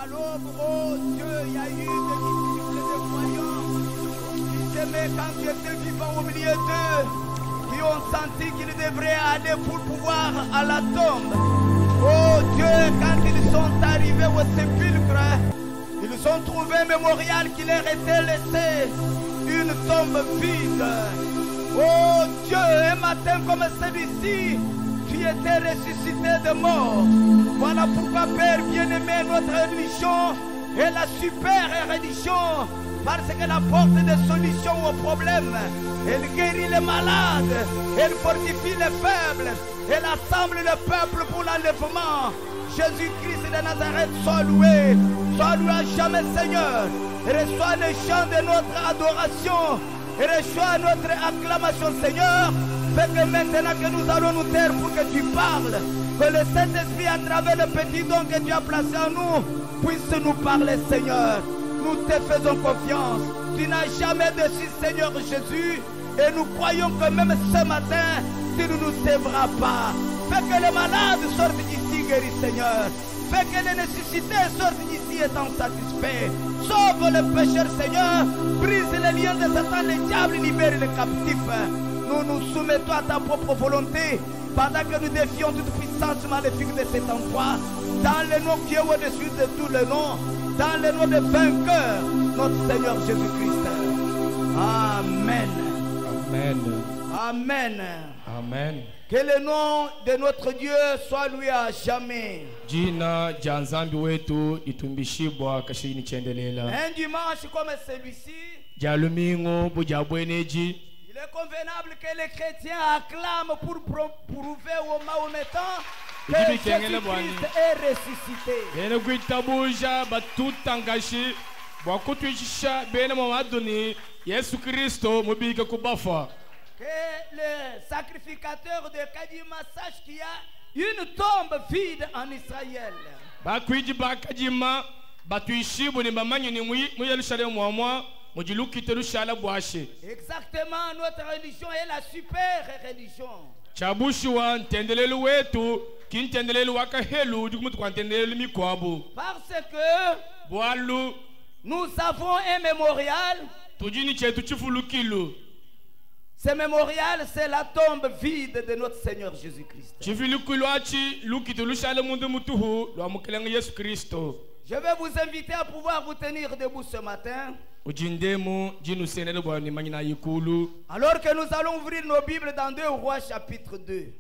À l'aube, oh Dieu, il y a eu des disciples de croyants qui t'aimaient quand tu étais vivant au milieu d'eux, qui ont senti qu'ils devraient aller pour pouvoir à la tombe. Oh Dieu, quand ils sont arrivés au sépulcre, ils ont trouvé un mémorial qui leur était laissé, une tombe vide. Oh Dieu, un matin comme celui-ci, tu étais ressuscité de mort. Voilà pourquoi, Père bien-aimé, notre religion est la super religion, parce qu'elle apporte des solutions aux problèmes. Elle guérit les malades, elle fortifie les faibles, elle assemble le peuple pour l'enlèvement. Jésus-Christ de Nazareth, sois loué à jamais, Seigneur. Reçois le chant de notre adoration, reçois notre acclamation, Seigneur. Fais que maintenant que nous allons nous taire pour que tu parles, que le Saint-Esprit, à travers le petit don que tu as placé en nous, puisse nous parler, Seigneur. Nous te faisons confiance. Tu n'as jamais déçu, Seigneur Jésus, et nous croyons que même ce matin, tu ne nous sèveras pas. Fais que les malades sortent d'ici guéris, Seigneur. Fais que les nécessités sortent d'ici étant satisfaits. Sauve les pécheurs, Seigneur. Brise les liens de Satan, les diables, libère les captifs. Nous nous soumettons à ta propre volonté pendant que nous défions toute puissance maléfique de cet endroit. Dans le nom qui est au-dessus de tous les noms, dans le nom de vainqueur, notre Seigneur Jésus-Christ. Amen. Amen. Amen. Amen. Que le nom de notre Dieu soit loué à jamais. Jina janzambi wetu itumbishibwa kashini chendelela. Un dimanche comme celui-ci, Jalumingo bujabweneji. il est convenable que les chrétiens acclament pour prouver aux Mahométans que Jésus-Christ est ressuscité. Bene kuitabuja batutangashi bwakutwisha bene mamaduni Yesu Kristo mubike kubafa. Que le sacrificateur de Kadima sache qu'il y a une tombe vide en Israël. Bakwiji bakajima batuishibu ni bamanyi ni muyerusalemu mwamwa mujilukite rushala bwashe. Exactement, notre religion est la super religion. Chabushuwa ntendelelu wetu kintendelelu wakahelu dikumutu kwa ntendelelu mikwabu. Parce que Bwalu nous avons un mémorial. tujini chetu chifulukilu. Ce mémorial, c'est la tombe vide de notre Seigneur Jésus-Christ. Je vais vous inviter à pouvoir vous tenir debout ce matin. Alors que nous allons ouvrir nos Bibles dans 2 Rois chapitre 2.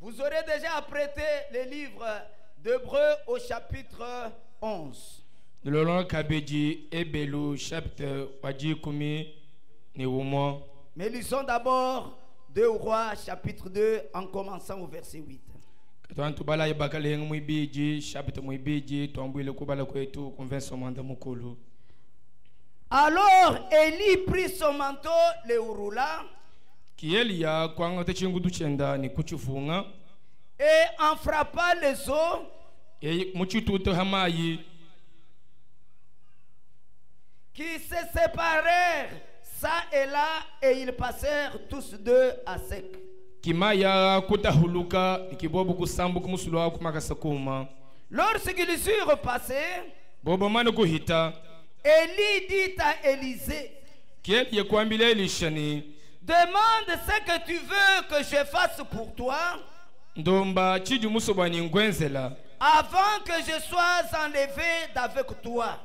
Vous aurez déjà apprêté les livres d'Hébreux au chapitre 11. Mais lisons d'abord 2 Rois chapitre 2 en commençant au verset 8. Alors Élie prit son manteau, le roula et en frappa les eaux qui se séparèrent ça et là, et ils passèrent tous deux à sec. Lorsqu'ils eurent passé, Élie dit à Élisée, demande ce que tu veux que je fasse pour toi avant que je sois enlevé d'avec toi.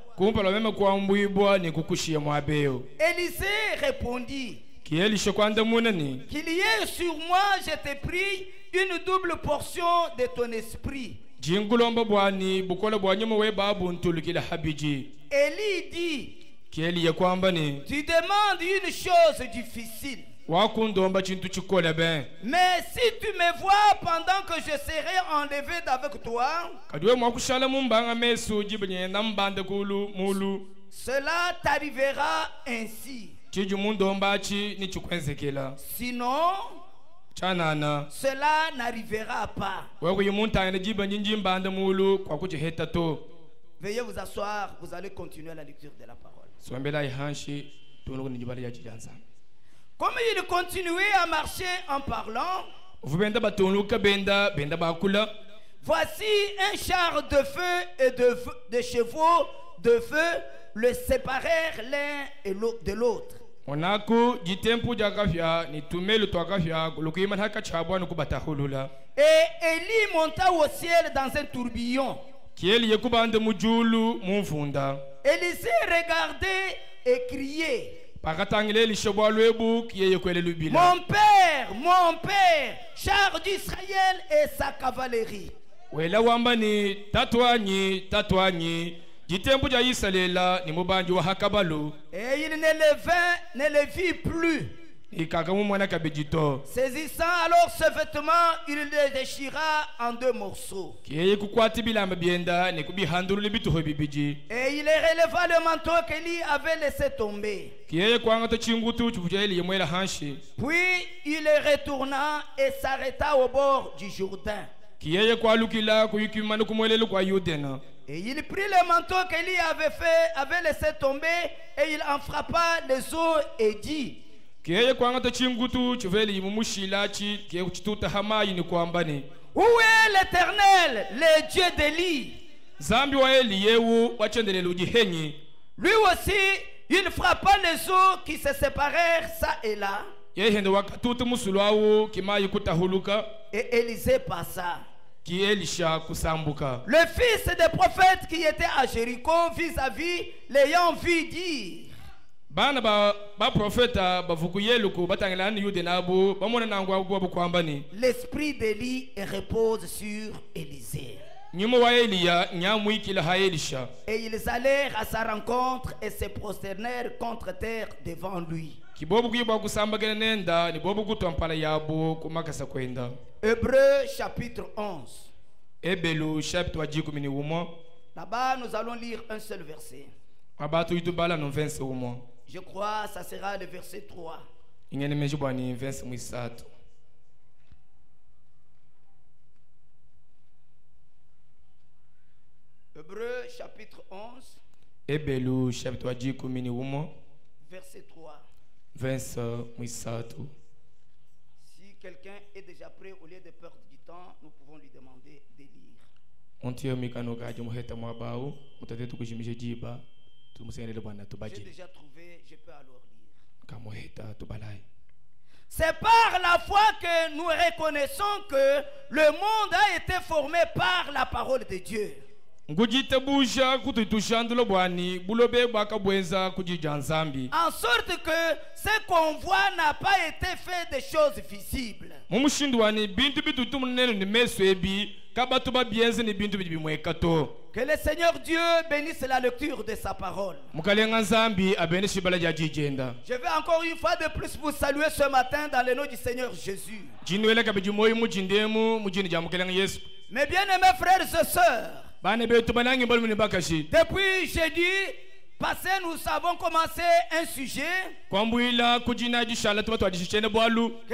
Élisée répondit, qu'il y ait sur moi, je t'ai pris une double portion de ton esprit. Élie dit, tu demandes une chose difficile. Mais si tu me vois pendant que je serai enlevé d'avec toi, cela t'arrivera ainsi. Sinon, cela n'arrivera pas. Veuillez vous asseoir, vous allez continuer la lecture de la parole. Comme il continuait à marcher en parlant, vubenda batonluka benda bakula. Voici un char de feu et de chevaux de feu le séparèrent l'un et de l'autre. Onako jitempu jakafia ni tumelu twakafia lukuima haka chabwa nukubatahulula. Et Élie monta au ciel dans un tourbillon. Kieli yekubande mujulu mumfunda. Élisée regardait et criait. Pakatangile lishobwa lwebu kiye yekwele lubila. Mon père, char d'Israël et sa cavalerie. Wela wamba ni tatwanyi jitempu ja Israela ni mubanji wa hakabalu. Et il ne le vit plus. Saisissant alors ce vêtement, il le déchira en 2 morceaux. Et il releva le manteau qu'Élie avait laissé tomber. Puis il retourna et s'arrêta au bord du Jourdain. Et il prit le manteau qu'Élie avait laissé tomber et il en frappa les eaux et dit: Où est l'Éternel, le Dieu d'Élie? Lui aussi, il frappa les eaux qui se séparèrent ça et là. Et Élisée passa. Le fils des prophètes qui était à Jéricho vis-à-vis l'ayant vu dire: l'esprit d'Élie repose sur Élisée. Et ils allèrent à sa rencontre et se prosternèrent contre terre devant lui. Hébreux chapitre 11. Là-bas, nous allons lire un seul verset. Je crois que ça sera le verset 3. Hébreux chapitre 11. Verset 3. Si quelqu'un est déjà prêt, au lieu de perdre du temps, nous pouvons lui demander de lire. J'ai déjà trouvé, je peux alors lire. C'est par la foi que nous reconnaissons que le monde a été formé par la parole de Dieu. En sorte que ce qu'on voit n'a pas été fait de choses visibles. Que le Seigneur Dieu bénisse la lecture de sa parole. Je vais encore une fois de plus vous saluer ce matin dans le nom du Seigneur Jésus. Mes bien-aimés frères et sœurs, depuis jeudi passé, nous avons commencé un sujet que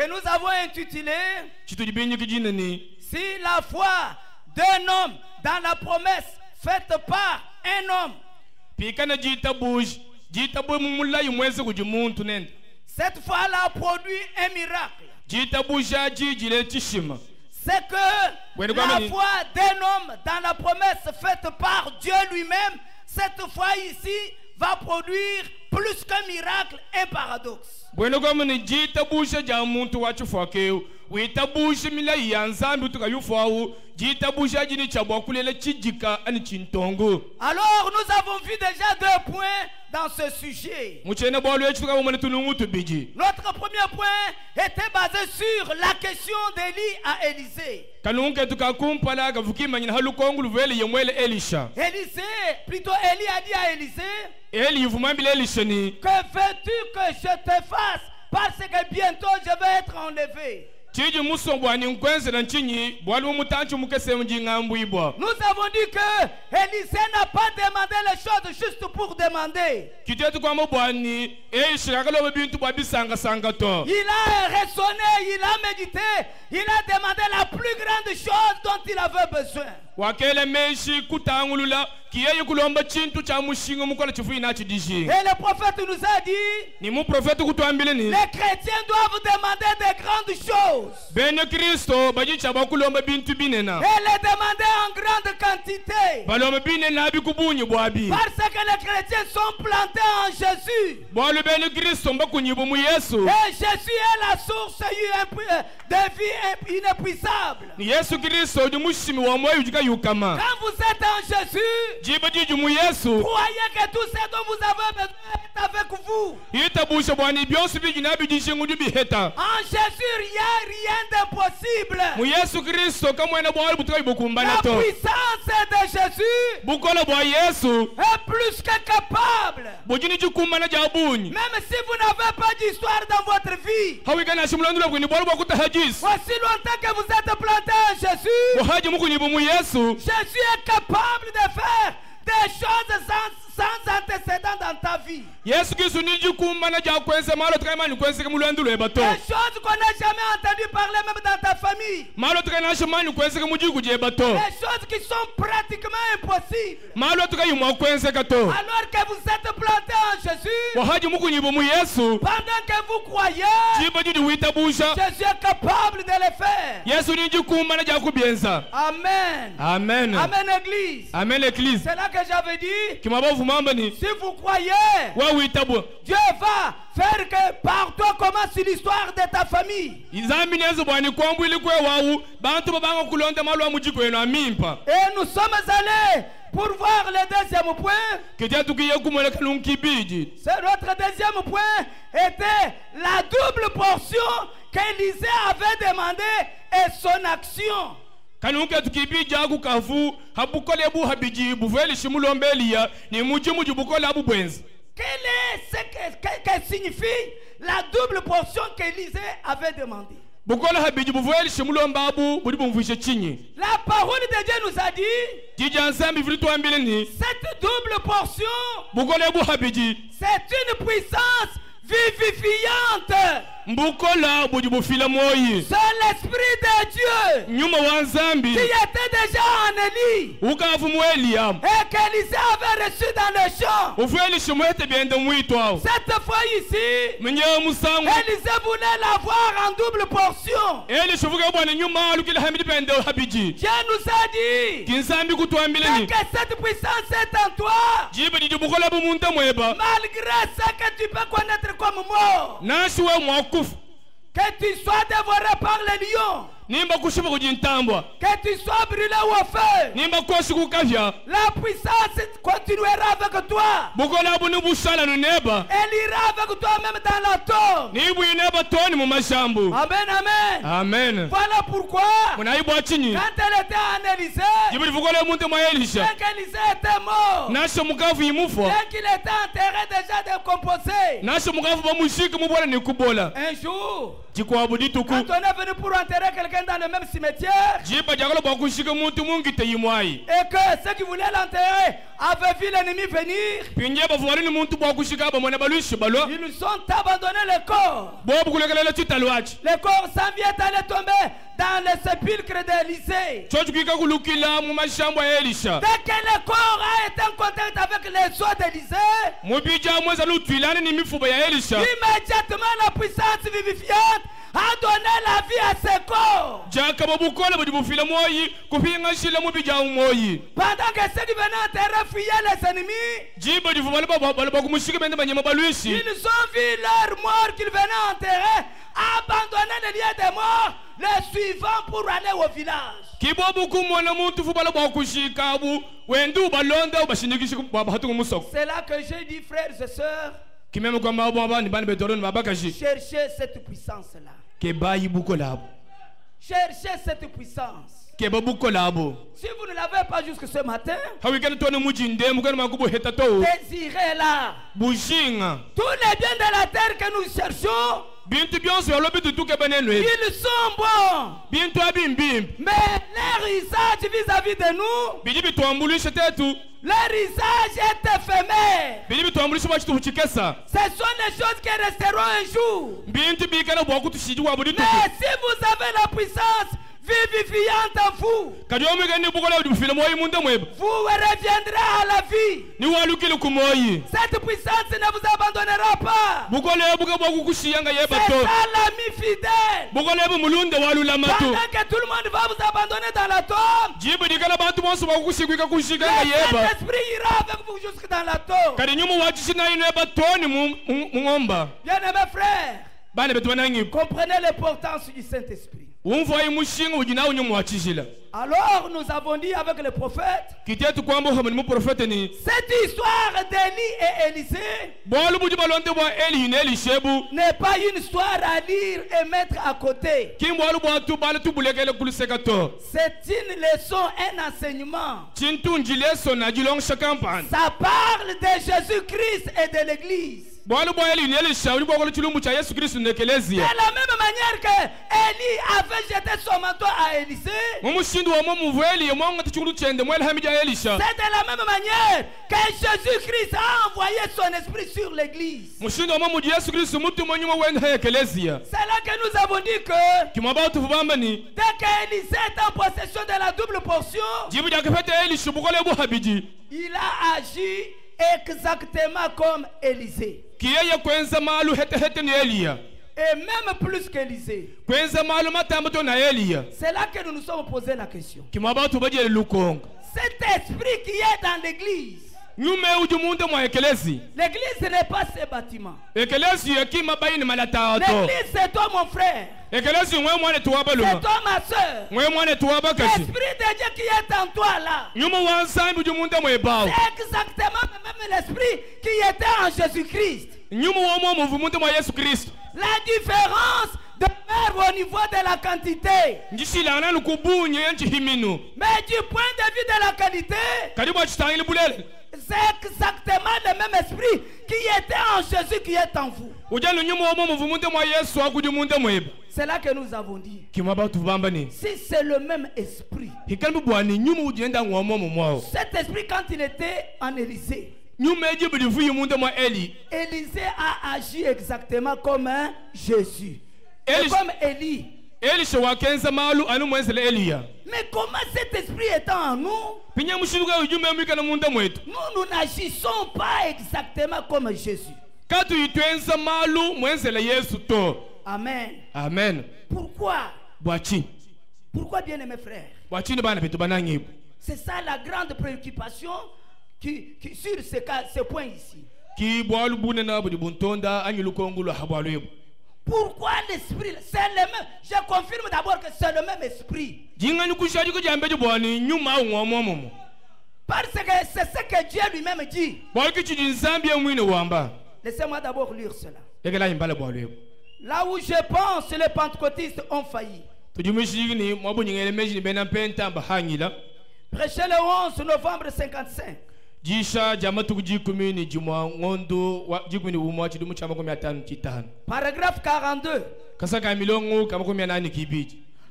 nous avons intitulé Si la foi d'un homme dans la promesse faite par un homme. Cette foi-là a produit un miracle. C'est que la foi d'un homme dans la promesse faite par Dieu lui-même, cette foi ici va produire plus qu'un miracle, un paradoxe. Alors nous avons vu déjà 2 points dans ce sujet. Notre premier point était basé sur la question d'Élie à Élisée. Élie a dit à Élisée: que veux-tu que je te fasse, parce que bientôt je vais être enlevé. Nous avons dit que Élisée n'a pas demandé les choses juste pour demander. Il a raisonné, il a médité, il a demandé la plus grande chose dont il avait besoin. Et le prophète nous a dit, les chrétiens doivent demander de grandes choses. Et les demander en grande quantité. Parce que les chrétiens sont plantés en Jésus. Et Jésus est la source de vie inépuisable. Quand vous êtes en Jésus, croyez que tout ce dont vous avez besoin est avec vous. En Jésus, il n'y a rien d'impossible. La puissance de Jésus est plus que capable. Même si vous n'avez pas d'histoire dans votre vie, aussi longtemps que vous êtes planté en Jésus, Jésus est capable de faire des choses sans antécédent dans ta vie. Des choses qu'on n'a jamais entendues parler même dans ta famille. Des choses qui sont pratiquement impossibles. Alors que vous êtes planté en Jésus, pendant que vous croyez, Jésus est capable de le faire. Amen. Amen. Amen, Église. Amen, Église. C'est là que j'avais dit, si vous croyez, Dieu va faire que par toi commence l'histoire de ta famille. Et nous sommes allés pour voir le deuxième point. Notre deuxième point était la double portion qu'Élisée avait demandé et son action. Quel est ce que signifie la double portion qu'Élisée avait demandé? La parole de Dieu nous a dit, cette double portion, c'est une puissance vivifiante. C'est l'Esprit de Dieu qui était déjà en Élie et qu'Élisée avait reçu dans le champ. Cette fois ici, Élisée voulait l'avoir en double portion. Dieu nous a dit que cette puissance est en toi, malgré ce que tu peux connaître comme mort. Que tu sois dévoré par les lions, que tu sois brûlé au feu, la puissance continuera avec toi. Elle ira avec toi même dans la tombe. Amen, amen. Amen. Voilà pourquoi, quand elle était en Élysée, bien qu'Élysée était mort, bien qu'il était enterré déjà décomposé, un jour, quand on est venu pour enterrer quelqu'un dans le même cimetière, et que ceux qui voulaient l'enterrer avaient vu l'ennemi venir, ils nous ont abandonné le corps. Le corps s'en vient d'aller tomber dans le sépulcre d'Élysée. Dès que le corps a été en contact avec les os d'Élysée, immédiatement la puissance vivifiante a donné la vie à ce corps. Pendant que ceux qui venaient enterrer fuyaient les ennemis, ils ont vu leur mort qu'ils venaient enterrer, abandonner le lieu des morts, les suivant pour aller au village. C'est là que j'ai dit, frères et sœurs, cherchez cette puissance-là. Cherchez cette puissance. Si vous ne l'avez pas jusque ce matin, désirez-la. Tous les biens de la terre que nous cherchons, ils sont bons. Mais leur usage vis-à-vis de nous, leur usage est éphémère. sont les choses qui resteront un jour. Mais si vous avez la puissance vivifiante en vous, vous reviendrez à la vie. Cette puissance ne vous abandonnera pas. C'est ça l'ami fidèle. Pendant que tout le monde va vous abandonner dans la tombe, le Saint-Esprit ira avec vous jusque dans la tombe. Bien-aimés frères, comprenez l'importance du Saint-Esprit. Alors nous avons dit avec le prophète, cette histoire d'Élie et Élisée n'est pas une histoire à lire et mettre à côté. C'est une leçon, un enseignement. Ça parle de Jésus-Christ et de l'Église. De la même manière que Élie avait jeté son manteau à Élisée, c'est de la même manière que Jésus-Christ a envoyé son esprit sur l'Église. C'est là que nous avons dit que dès qu'Élisée est en possession de la double portion, il a agi exactement comme Élisée. Et même plus qu'Élisée. C'est là que nous nous sommes posé la question. Cet esprit qui est dans l'église. L'église n'est pas ce bâtiment. L'église c'est toi mon frère. C'est toi ma soeur. L'esprit de Dieu qui est en toi là. C'est exactement même l'esprit qui était en Jésus-Christ. La différence demeure au niveau de la quantité. Mais du point de vue de la qualité, c'est exactement le même esprit qui était en Jésus qui est en vous. C'est là que nous avons dit. Si c'est le même esprit. Cet esprit quand il était en Élisée, Élisée a agi exactement comme un Jésus. Et comme Élie. Mais comment cet esprit étant en nous, nous n'agissons pas exactement comme Jésus. Amen. Amen. Pourquoi? Pourquoi, bien aimés frères? C'est ça la grande préoccupation sur ce point ici. Pourquoi l'esprit? C'est le même. Je confirme d'abord que c'est le même esprit. Parce que c'est ce que Dieu lui-même dit. Laissez-moi d'abord lire cela. Là où je pense, les pentecôtistes ont failli. Prêché le 11 novembre 55. Paragraphe 42.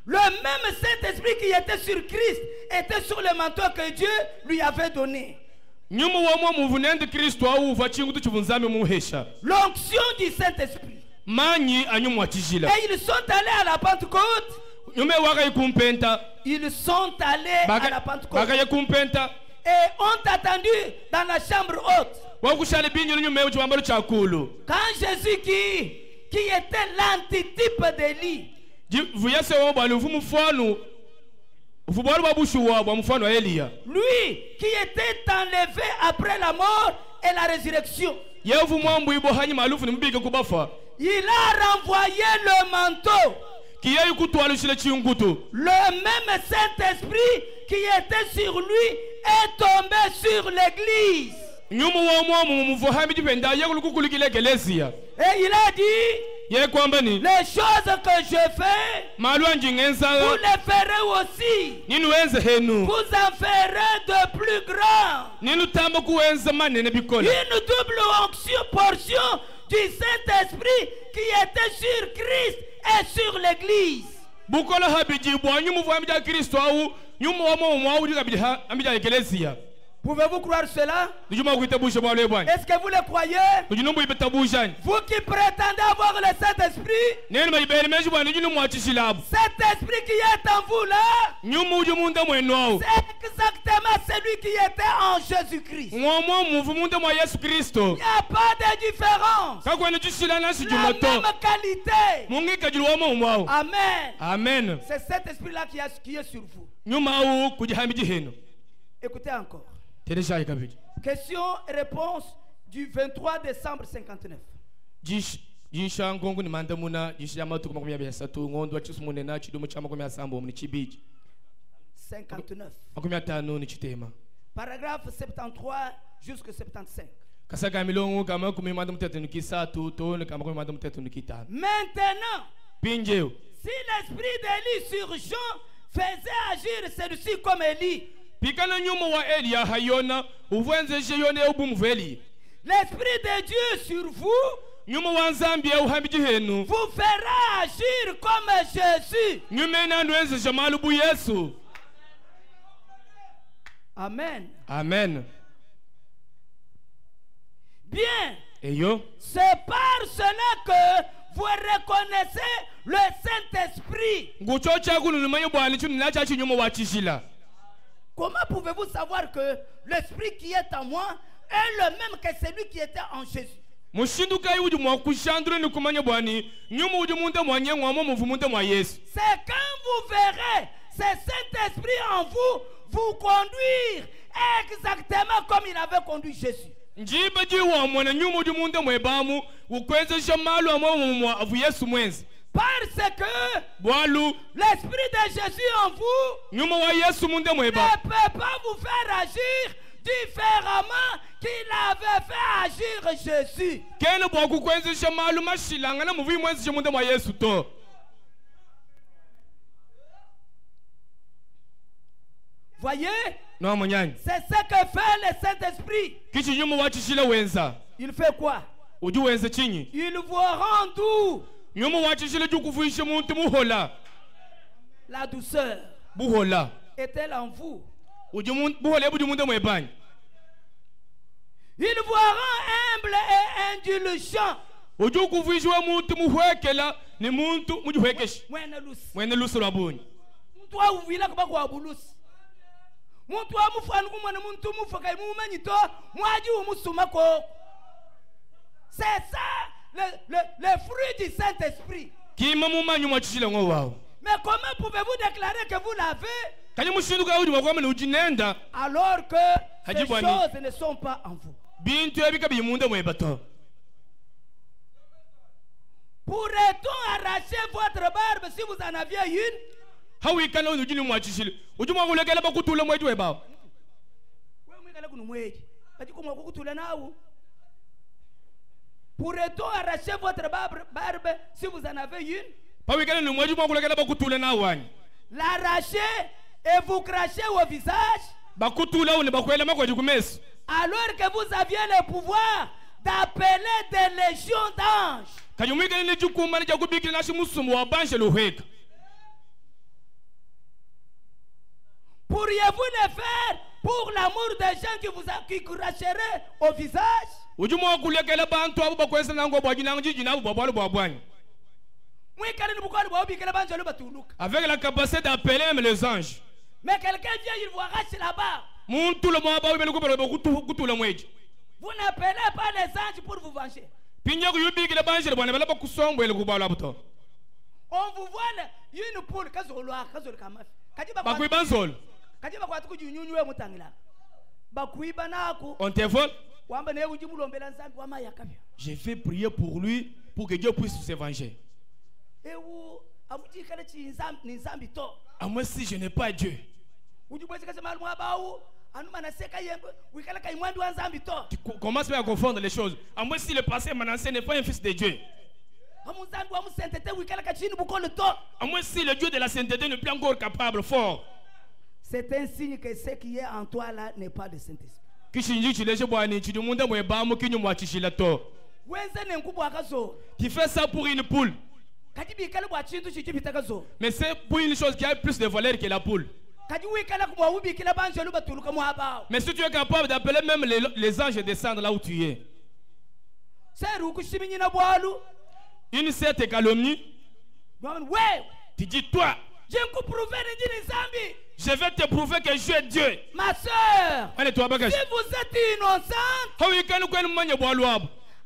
Le même Saint-Esprit qui était sur Christ était sur le manteau que Dieu lui avait donné. L'onction du Saint-Esprit. Et ils sont allés à la Pentecôte. Ils sont allés à la Pentecôte. Et ont attendu dans la chambre haute. Quand Jésus qui était l'antitype d'Élie, lui qui était enlevé après la mort et la résurrection, il a renvoyé le manteau. Le même Saint-Esprit qui était sur lui est tombé sur l'église. Et il a dit, les choses que je fais, vous les ferez aussi. Vous en ferez de plus grands. Une double onction, portion du Saint-Esprit qui était sur Christ et sur l'église. Pouvez-vous croire cela? Est-ce que vous le croyez? Vous qui prétendez avoir le Saint-Esprit, cet esprit qui est en vous là, c'est exactement celui qui était en Jésus-Christ. Il n'y a pas de différence. La même qualité. Amen. Amen. C'est cet esprit-là qui est sur vous. Écoutez encore. Question et réponse du 23 décembre 59. 59. Paragraphe 73 jusqu'à 75. Maintenant, si l'esprit d'Élie sur Jean faisait agir celui-ci comme Élie, l'esprit de Dieu sur vous vous fera agir comme Jésus. Amen. Amen. Bien. C'est par cela que vous reconnaissez le Saint-Esprit. Comment pouvez-vous savoir que l'esprit qui est en moi est le même que celui qui était en Jésus? C'est quand vous verrez ce Saint-Esprit en vous vous conduire exactement comme il avait conduit Jésus. Parce que l'esprit de Jésus en vous ne peut pas vous faire agir différemment qu'il avait fait agir Jésus. Voyez? C'est ce que fait le Saint-Esprit. Il fait quoi? Il vous rend doux. La douceur est-elle en vous? Il vous rend humble et indulgent. C'est ça le fruit du Saint-Esprit. Mais comment pouvez-vous déclarer que vous l'avez alors que ces choses ne sont pas en vous? Pourrait-on arracher votre barbe si vous en aviez une? Pourrait-on arracher votre barbe si vous en avez une? L'arracher et vous cracher au visage alors que vous aviez le pouvoir d'appeler des légions d'anges. Pourriez-vous le faire pour l'amour des gens qui cracheraient au visage? Avec la capacité d'appeler les anges. Mais quelqu'un vient, il vous arrache là-bas. Vous n'appelez pas les anges pour vous venger. On vous voit une poule. On te vole. Je vais prier pour lui pour que Dieu puisse se venger. À moi si je n'ai pas Dieu. Tu commences à confondre les choses. À moi si le passé Manassé n'est pas un fils de Dieu. À moi si le Dieu de la sainteté n'est plus encore capable, fort. C'est un signe que ce qui est en toi là n'est pas de Saint-Esprit. Tu fais ça pour une poule. Mais c'est pour une chose qui a plus de valeur que la poule. Mais si tu es capable d'appeler même les anges et descendre là où tu es. Une certaine calomnie. Tu dis toi. Je vais te prouver que je suis Dieu. Ma soeur, si vous êtes innocente,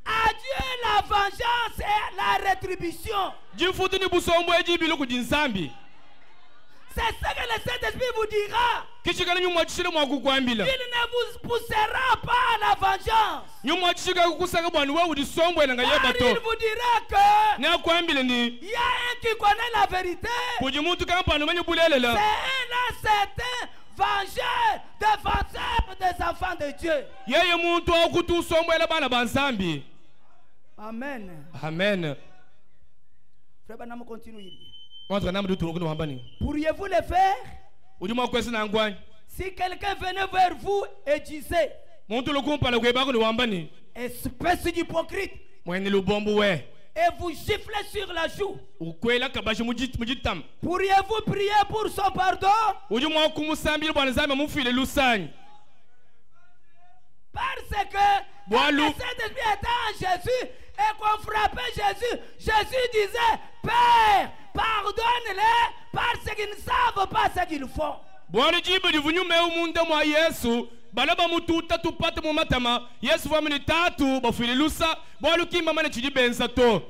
adieu la vengeance et la rétribution. C'est ce que le Saint-Esprit vous dira. Il ne vous poussera pas à la vengeance. Car il vous dira que il y a un qui connaît la vérité. C'est un certain vengeur, défenseur des enfants de Dieu. Amen. Amen. Frère Branham continue. Pourriez-vous le faire? Si quelqu'un venait vers vous et disait, espèce d'hypocrite, et vous giflez sur la joue, pourriez-vous prier pour son pardon? Parce que le Saint-Esprit était en Jésus et qu'on frappait Jésus, Jésus disait, Père, pardonne-les parce qu'ils ne savent pas ce qu'ils font.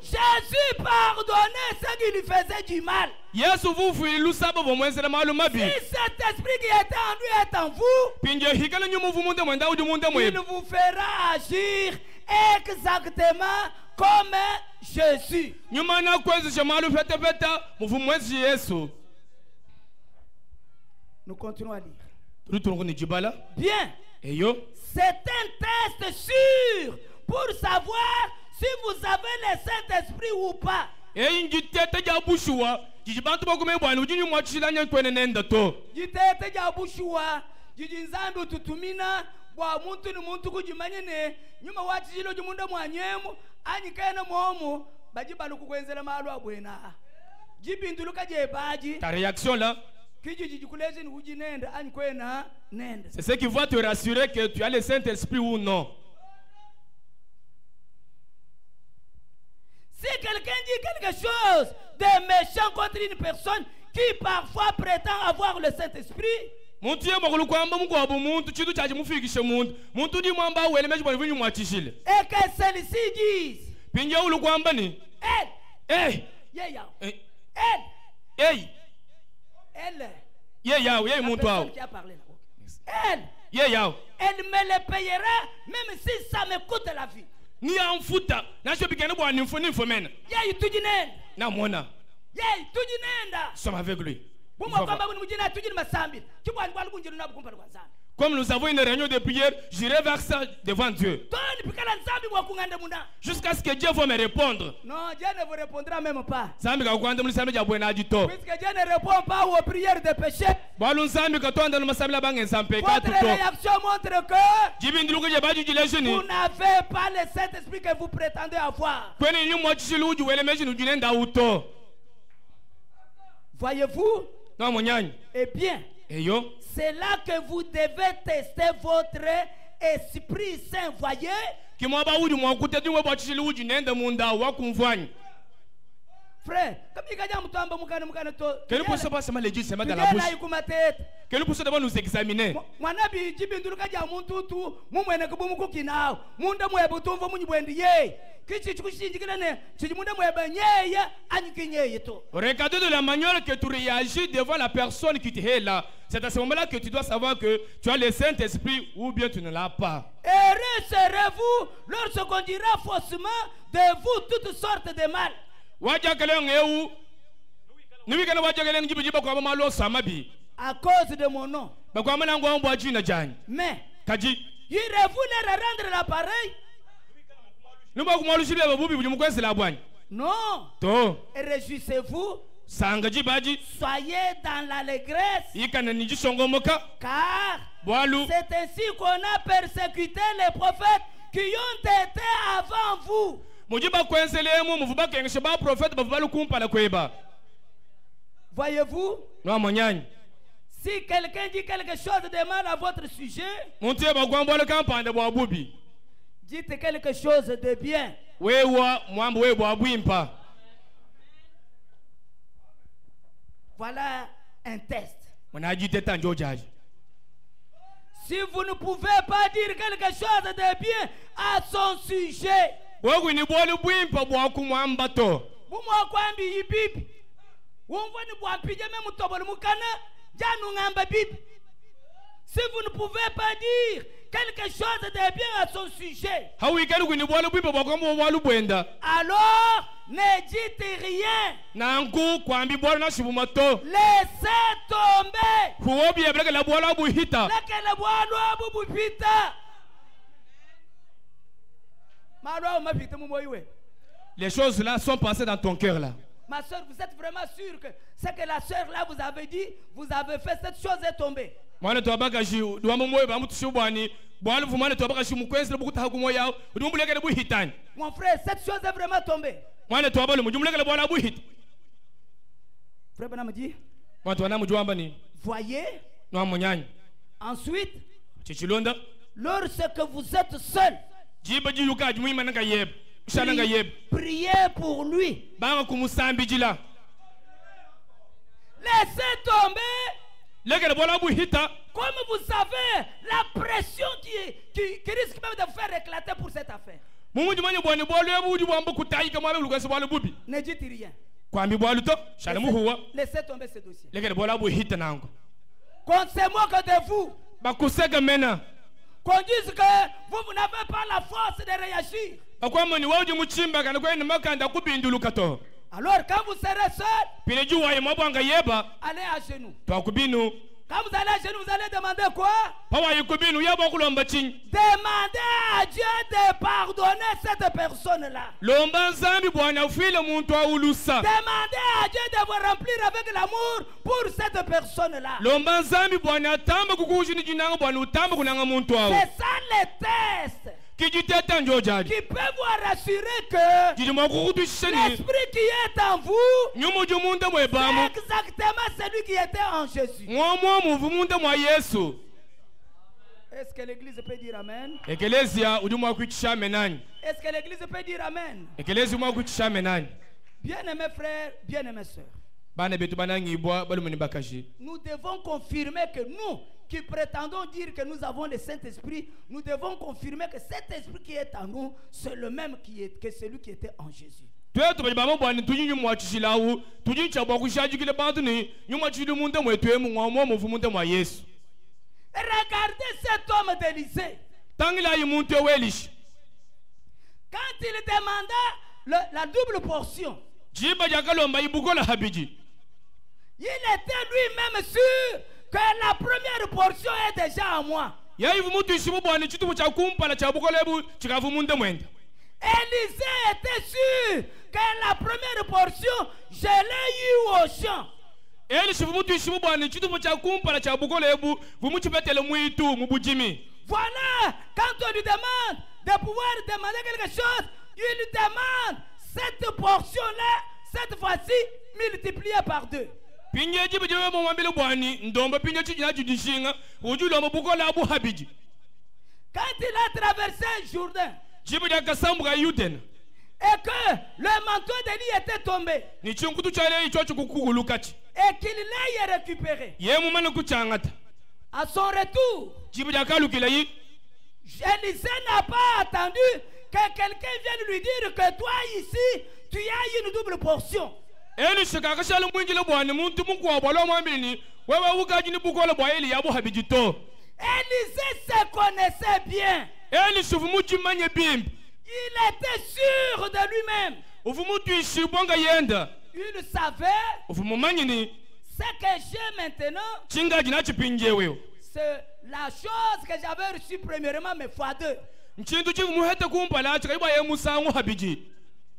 Jésus pardonnait ceux qui lui faisaient du mal. Si cet esprit qui était en lui est en vous, il vous fera agir exactement comme Jésus. Nous continuons à lire. Bien. C'est un test sûr pour savoir si vous avez le Saint-Esprit ou pas. Ta réaction là, c'est ce qui va te rassurer que tu as le Saint-Esprit ou non. Si quelqu'un dit quelque chose de méchant contre une personne qui parfois prétend avoir le Saint-Esprit, et que celle-ci dise, elle me le payera même si ça me coûte la vie. Ni en futa na je bigane bo ani foni fomena yeye tujinenda na mona yeye tujinenda sommes avec lui. Comme nous avons une réunion de prière, j'irai vers ça devant Dieu jusqu'à ce que Dieu va me répondre. Non, Dieu ne vous répondra même pas. Puisque Dieu ne répond pas aux prières de péché. Votre réaction montre que vous n'avez pas le Saint-Esprit que vous prétendez avoir. Voyez-vous? Eh bien, c'est là que vous devez tester votre Esprit Saint. Voyez? Frère, que nous puissions pas seulement les dire seulement dans la bouche, que nous puissions d'abord nous examiner. Regardez de la manière que tu réagis devant la personne qui te est là. C'est à ce moment-là que tu dois savoir que tu as le Saint-Esprit ou bien tu ne l'as pas. Heureux serez-vous lorsqu'on dira faussement de vous toutes sortes de mal. À cause de mon nom. Mais irez-vous leur rendre l'appareil? Non. Réjouissez-vous. Soyez dans l'allégresse. Car c'est ainsi qu'on a persécuté les prophètes qui ont été avant vous. Voyez-vous? Si quelqu'un dit quelque chose de mal à votre sujet, dites quelque chose de bien. Voilà un test. Si vous ne pouvez pas dire quelque chose de bien à son sujet, si vous ne pouvez pas dire quelque chose de bien à son sujet, alors ne dites rien. Laissez tomber. Les choses là sont passées dans ton cœur là. Ma soeur, vous êtes vraiment sûre que ce que la soeur là vous avez dit, vous avez fait, cette chose est tombée? Mon frère, cette chose est vraiment tombée. Frère Branham dit, voyez, ensuite, lorsque vous êtes seul, priez pour lui. Laissez tomber. Comme vous savez, la pression qui risque même de faire éclater pour cette affaire. Ne dites rien. Laissez tomber ce dossier. Qu'on se moque de vous. Qu'on dise que vous n'avez pas la force de réagir. Alors quand vous serez seul, allez à genoux. Quand vous allez à genoux, vous allez demander quoi? Demandez à Dieu de pardonner cette personne-là. Demandez à Dieu de vous remplir avec l'amour pour cette personne-là. C'est ça le test qui peut vous rassurer que l'esprit qui est en vous, c'est exactement celui qui était en Jésus. Est-ce que l'église peut dire amen? Est-ce que l'église peut dire amen? Bien-aimés frères, bien-aimés sœurs, nous devons confirmer que nous qui prétendons dire que nous avons le Saint-Esprit, nous devons confirmer que cet esprit qui est en nous, c'est le même que celui qui était en Jésus. Regardez cet homme d'Élysée. Quand il demanda la double portion, il était lui-même sûr que la première portion est déjà à moi. Élisée était sûr que la première portion, je l'ai eu au champ. Voilà, quand on lui demande de pouvoir demander quelque chose, il lui demande cette portion-là, cette fois-ci, multipliée par 2. Quand il a traversé le Jourdain et que le manteau d'Élie était tombé et qu'il l'ait récupéré, à son retour, Élisée n'a pas attendu que quelqu'un vienne lui dire que toi ici tu as une double portion. Élisée se connaissait bien. Il était sûr de lui-même. Il savait ce que j'ai maintenant. C'est la chose que j'avais reçue premièrement, mais fois 2.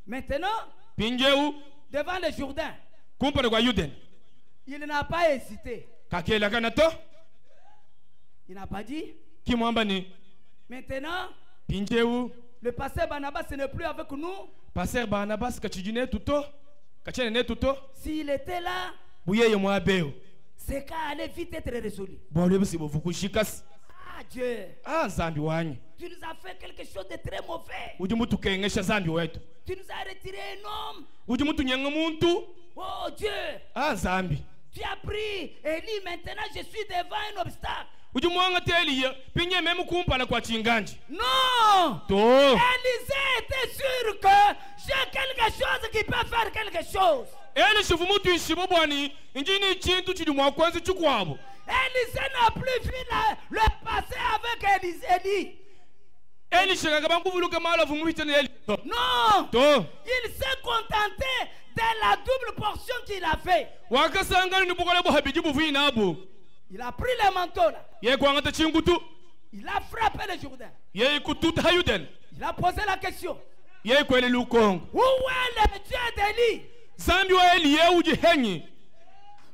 Maintenant, devant le Jourdain, il n'a pas hésité. Il n'a pas dit. Maintenant, le pasteur Barnabas n'est plus avec nous. S'il était là, ce cas allait vite être résolu. Bon, le c'est vous kushikasi. Ah Dieu, Ah, zambi wanyu. tu nous as fait quelque chose de très mauvais. Uje mutu kengesha zambi wetu. Tu nous as retiré un homme. Uje mutu nyanga muntu. Oh Dieu, Ah, zambi. tu as pris Élie, maintenant je suis devant un obstacle. Uje mwanga teliya, pinye memu kumpala kwa chinganji. Non! To. Élisée était sûr que j'ai quelque chose qui peut faire quelque chose. Ele shifu mutu ishibo bwani, injini chintu chidi mwakwanzi chukwabo. Élisée n'a plus vu le passé avec Élie. Eli shaka kabanguvuluka mala vumuvitene eli. Non! To. Il s'est contenté de la double portion qu'il a fait. Wakasangana ni bukole bo habiji buvi nabo. Il a pris le manteau là. Ye kwangata chingutu. Il a frappé le Jourdain. Ye kututa hayuden. Il a posé la question. Ye kwele lukong. Où est le Dieu d'Élie? Zambi wa eli ye uji henyi.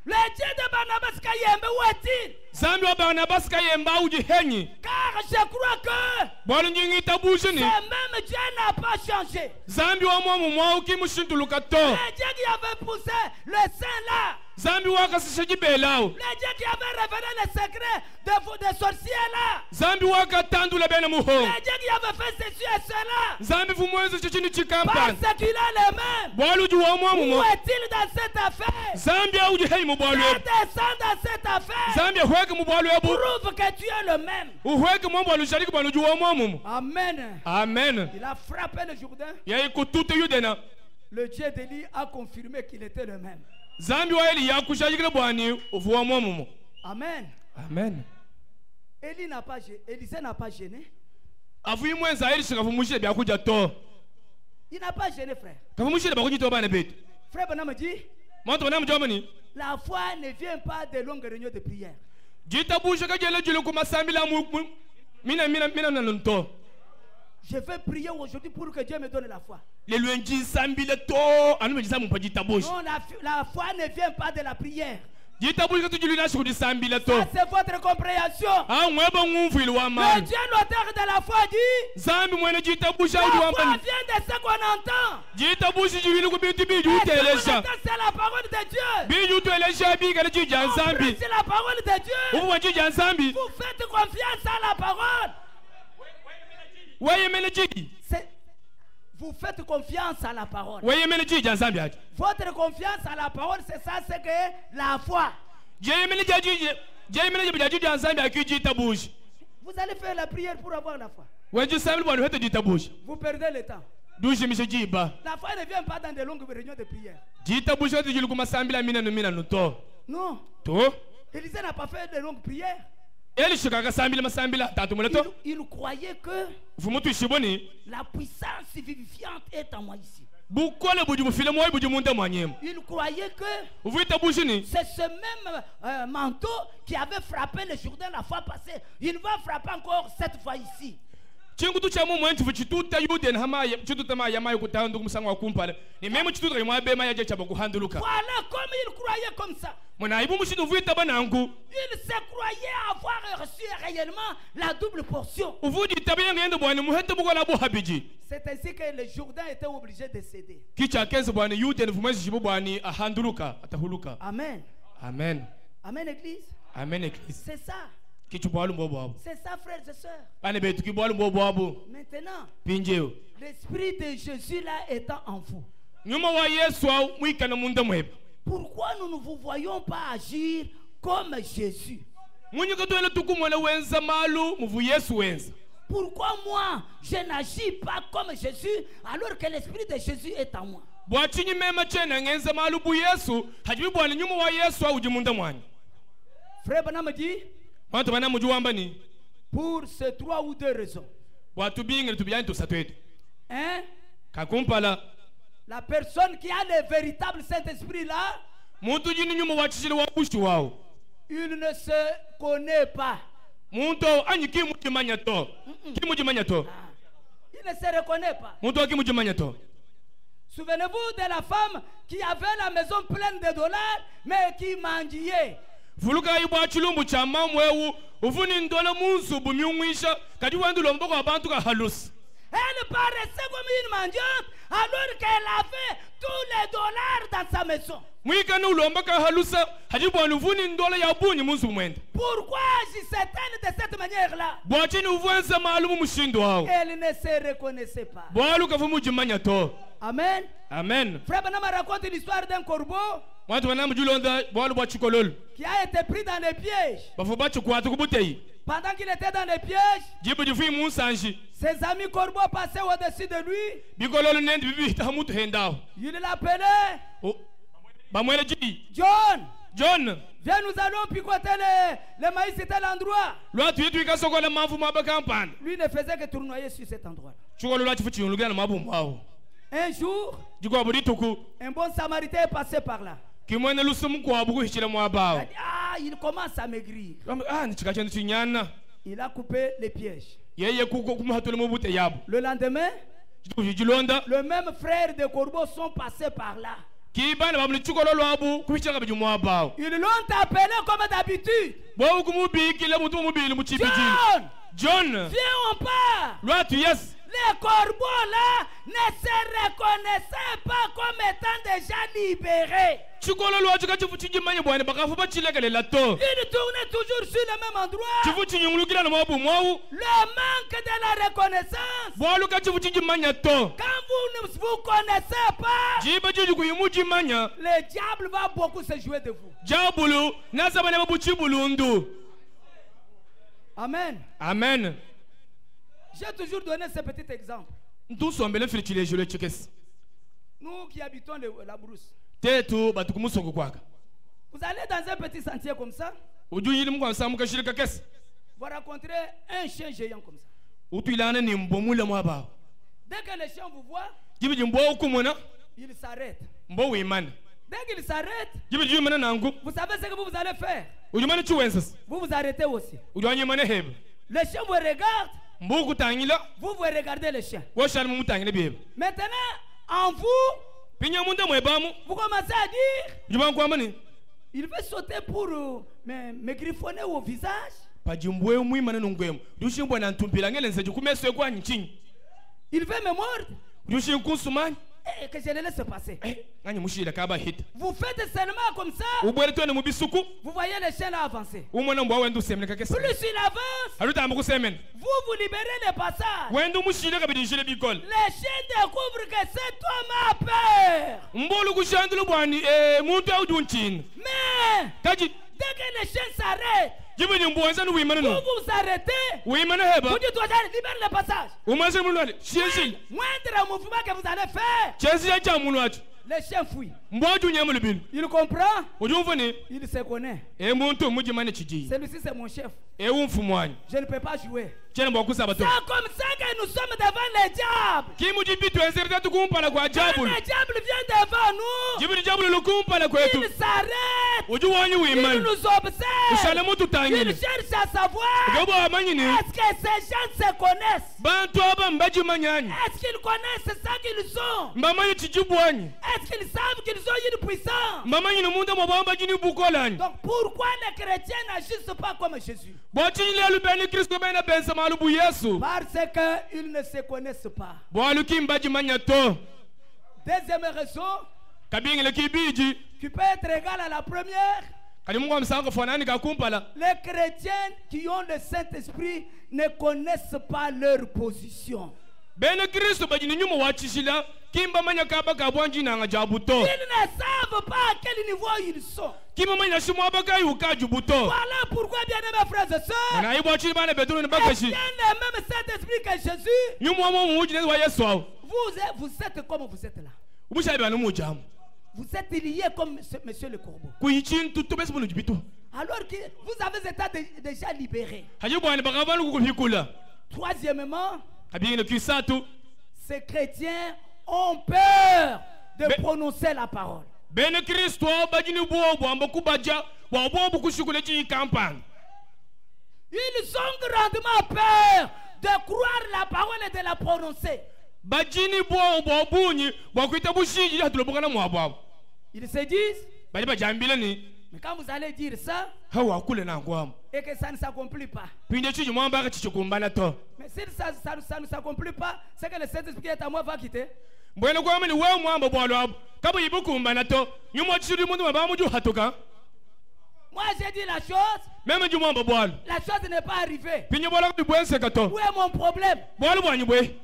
Le Dieu de Barnabas Kayembe, où est-il? Zambi wa Barnabas Kayemba uji henyi. Car je crois que Bwalo nyingi tabushini. ce même Dieu n'a pas changé. Zambi wa mwamu mwa ukimushintuluka to. Le Dieu qui avait poussé le sein là. Zambi wa kasishaji belao. Le Dieu qui avait révélé les secrets des sorciers là. Zambi wa katandula bena muho. Le Dieu qui avait fait ceci et cela. Zambi vumwezi chichini chikampani. Parce qu'il a les mêmes. Bwalo uji wa mwamu Où mwa. est-il dans cette affaire? Zambi uji henyi mubwalo Il yebu. descend dans cette affaire. Zambi huweke mubwalo yebu. Prouve que tu es le même. Uhuweke mwambwalo shariki bwalo uji wa mwamu. Amen. Amen. Il a frappé le Jourdain. Ye kutute yudena. Le Dieu d'Élie a confirmé qu'il était le même. Zambi wa eli ya kushajikile bwani uvu wa mwamu. Amen. Amen. Élisée n'a pas gêné. Avuyi mwenza eli shika vumushile bya kuja to. Il n'a pas gêné, frère. Kavumushile bya kujito bana betu. Frère Branham dit, Mwanto na mjomani. la foi ne vient pas de longues réunions de prière. Jita busha kajele jule kumasambi la mina nanto. Je vais prier aujourd'hui pour que Dieu me donne la foi. Le luenji sambi le to anu mejisa mpa jita busha. Non, la foi ne vient pas de la prière. Jita busha tu julina shudi sambi le to. Ça, c'est votre compréhension. Ah mweba ngumfu ilwa Le man. Dieu l'auteur de la foi dit, Zambi mwene jita busha la ilwa foi man. vient de ce qu'on entend. Jita busha julina kubiti biju Et ce qu'on utelesha. entend, c'est la parole de Dieu. Biju utelesha biga le jija En zambi. plus, c'est la parole de Dieu. Ubu wajija zambi. Vous faites confiance à la parole. Waye mele jiji. Vous faites confiance à la parole. Waye mele jija zambi aje. Votre confiance à la parole, c'est ça, c'est que la foi. Jeye mele jiji. Jeye mele jiji zambi akijita busha. Vous allez faire la prière pour avoir la foi. Waji sambi bwana hete jita busha. Vous perdez le temps. Dushi mishijiba. La foi ne vient pas dans des longues réunions de prière. Jita busha tu julu kumasambi la mina no to. Non. To. Élisée n'a pas fait de longues prières. Eli shikaka sambi la masambi la tatu mule to. Il croyait que Vumutu ishiboni. la puissance vivifiante est en moi ici. Bukole buji bufile mwa buji munde mwanyemu. Il croyait que Uvuita bushini. c'est ce même manteau qui avait frappé le Jourdain la fois passée. Il va frapper encore cette fois ici. Chingutu cha mumu enti fuchituta yuden hama chituta ma yamayo kutandu kumusanga wakumpala. Ni memu chituta yamwa bema yaje chaba kuhanduluka. Voilà comme il croyait comme ça. Mwana ibu mushitu uvuita banangu. Il se croyait avoir reçu réellement la double portion. Uvuji tabiya ngende bwana muhete bukola bu habiji. C'est ainsi que le Jourdain était obligé de céder. Kicha kenze bwana yuden vumwezi shibu bwana ahanduluka atahuluka. Amen. Amen. Amen, Église. Amen église. C'est ça. Kichubwalu mbobo. C'est ça, frères et sœurs. Ane betu kibwalu mbobo. Maintenant, Pinjeo. l'esprit de Jésus là étant en vous. Nyuma wa Yesu mwika na munda mweba. Pourquoi nous ne vous voyons pas agir comme Jésus? Munyika tuele tukumwele wenza malu muvu Yesu wenza. Pourquoi moi, je n'agis pas comme Jésus alors que l'esprit de Jésus est en moi? Bwachinyi mema chena ngenza malu bu Yesu hajibi bwana nyuma wa Yesu uji munda mwanya. Frère Branham dit, Wantu bana mujuamba ni pour ces 3 ou 2 raisons. watu bingi tubiyani tusatwetu. Hein? Kakumpala La personne qui a le véritable Saint-Esprit là, muntu jini nyuma wachishile wa bushi wao. il ne se connaît pas. Muntu anyi kimujimanya to. Kimujimanya to. Il ne se reconnaît pas. Muntu kimujimanya to. Souvenez-vous de la femme qui avait la maison pleine de dollars, mais qui mendiait. Fuluka ibwa chilumbu cha mamwewu ufuni ndola munsu bumiumwisha kadi wandulo mboko abantu ka halus. Elle paraissait comme une mendiante alors qu'elle avait tous les dollars dans sa maison. Mwika no lomba ka halusa hajibo nuvuni ndola ya bunyi musu mwende. Pourquoi je s'éteins de cette manière-là? Bwachi nuvuenza maalumu mushindo wao. Elle ne se reconnaissait pas. Bwalu kafumu jimanya to. Amen. Amen. Frère Branham raconte l'histoire d'un corbeau Watu wanamu julonda bwalu bwachikolol. qui a été pris dans les pièges. Bafubachi kwatu kubutei. Pendant qu'il était dans les pièges, Jibu jifu musanji. ses amis corbeaux passaient au-dessus de lui. Bikolol nendi bibi tamutu hendao. Il l'appelait Bamwele ji. John. John. Viens, nous allons picoter le maïs, c'était l'endroit. Lwatu yitu ikasokola mafu mabakampana. Lui ne faisait que tournoyer sur cet endroit. Chukolo lwachi fuchi yulugana mabu mwao. Un jour, Jiko burituku. un bon samaritain est passé par là. Kimwene lusumu kwa buku hichile mwabao. Il a dit, ah, il commence à maigrir. Ah, nichika chendu chinyana. Il a coupé les pièges. Yeye kuko kumuhatule mubute yabo. Le lendemain, Jilonda. le même frère de corbeaux sont passés par là. Kibana bamuli chukolo lwabu kuhichaka biju mwabao. Ils l'ont appelé comme d'habitude. Bwa kumubikile mutu mubili muchipijili. John, John. viens, on part. Lwatu yes. Les corbeaux là ne se reconnaissaient pas comme étant déjà libérés. Chukolo lwachu kachifu chijimanye bwane bakafu bachilekele lato. Ils tournaient toujours sur le même endroit. Chifu chinyungulukila na mwabu mwawu. Le manque de la reconnaissance. Bwalu kachifu chijimanya to. Quand vous ne vous connaissez pas, Jiba juju kuyimu jimanya. le diable va beaucoup se jouer de vous. Jabulu nasabane babuchibulundu. Amen. Amen. J'ai toujours donné ce petit exemple. Ntusombele filichile jule chikesi. Nous qui habitons la brousse. Tetu batukumusogo kwaka. Vous allez dans un petit sentier comme ça, Uju yili mkwa samu kashirika kesi. vous rencontrez un chien géant comme ça. Utu ilana ni mbomule mwabao. Dès que le chien vous voit, Jibi jimbo ukumuna. il s'arrête. Mbo wimana. Dès qu'il s'arrête, Jibi jimana nangu. vous savez ce que vous allez faire. Ujumane chuwensas. Vous vous arrêtez aussi. Ujanye mane hebe. Le chien vous regarde, Mbo kutangila. vous regardez le chien. Washal mumutangile bibe. Maintenant, en vous, Pinya munda mwebamu. vous commencez à dire, Juman kwa mani. il veut sauter pour me griffonner au visage. Pajimbwe mwimana nungwemu. Dushimbo na ntumpila ngele nseju kumeswe kwa nchini. Il veut me mordre Dushim kusumani. et que je le laisse passer. Ngani mushila kaba hit. Vous faites seulement comme ça, Ubwere tuene mubisuku. vous voyez le chien là avancer. Umwana mbwa wendu semne kakesi. Plus il avance, Aluta amuku semen. vous libérez le passage. Wendu mushila kabidi jile bikol. Le chien découvre que cet homme a peur. Mbolu kushandulu bwani muntu audunchini. Mais Kaji dès que le chien s'arrête, jibi ni mbwanza nu wimana vous no. vous arrêtez. Wimana heba. Vous dites, libère le passage. Umanze mulwale. Shienshi. Moindre mouvement que vous allez faire, Chenzi ya cha mulwatu. le chien fuit. Mbwaju nyamulu bin. Il comprend, Ujumfani. il se connaît. Muntu mujimane chiji. Celui-ci, c'est mon chef. Umfumwani. Je ne peux pas jouer. Chene mbwa kusabato. C'est comme ça que nous sommes devant le diable. Kimujibi tuenzerita tukumpala kwa Quand jabulu. le diable vient devant nous, Jibi jabulu lukumpala kwetu. il s'arrête. Ujuwanyi Il wimani. nous observe. Ushale mutu Il tangini. cherche à savoir, Gabo amanyini. est-ce que ces gens se connaissent? Bantu aba mbaji manyani. Est-ce qu'ils connaissent ça qu'ils sont? Mbamanyi chijibwanyi. Est-ce qu'ils savent qu'ils ont une puissance? Mbamanyi numunda mwabamba jini bukolani. Donc pourquoi les chrétiens n'agissent pas comme Jésus? Bwachini lelu beni Kristo bena bensa malubu Yesu. Parce qu'ils ne se connaissent pas. Bwaluki mbaji manyato. Deuxième raison, Kabingile kibiji. qui peut être égale à la première, Kadi mungu amsanga fanani kakumpala. les chrétiens qui ont le Saint-Esprit ne connaissent pas leur position. Bene Kristo bajini nyuma wachishila. Kimba manya kaba kabwanji na ngajabuto. Ils ne savent pas à quel niveau ils sont. Kimba manya shimu abaka yuka buto. Voilà pourquoi, bien-aimés frères et sœurs, Na ibo chini bana betulu ni bien bakashi. le même Saint-Esprit que Jésus, Nyuma mwa muji ne wa Yesu awo. vous êtes comme vous êtes là. Umushabe bana mujamu. Vous êtes liés comme monsieur le corbeau. Kuyichin tuto besi bunu jibito. Alors que vous avez été déjà libérés. Haji bwana bakabana kukuhikula. Troisièmement, Kabingile kisatu. ces chrétiens ont peur de prononcer la parole. Bene Kristo bajini bobo amboku baja bobo kushukule chi campagne. Ils ont grandement peur de croire la parole et de la prononcer. Bajini bobo bunyi bakuita bushiji hatuloboka na mwabo. Ils se disent, Baji bajambile ni mais quand vous allez dire ça, hawa kule na ngwamo. et que ça ne s'accomplit pas. Pinde chiji mwamba ka chichikumbana to. Mais si ça ne s'accomplit pas, c'est que le Saint-Esprit qui est à moi va quitter. Mbwene kwa mani wewe mwamba bwalo abo. Kabo yibuku mbanato. Nyumo chiri mundu mabamu ju hatoka. Moi j'ai dit la chose. Même du mwamba bwalo. La chose n'est pas arrivée. Pinyo bwalo bi bwense kato. Où est mon problème? Bwalo bwanyi bwe.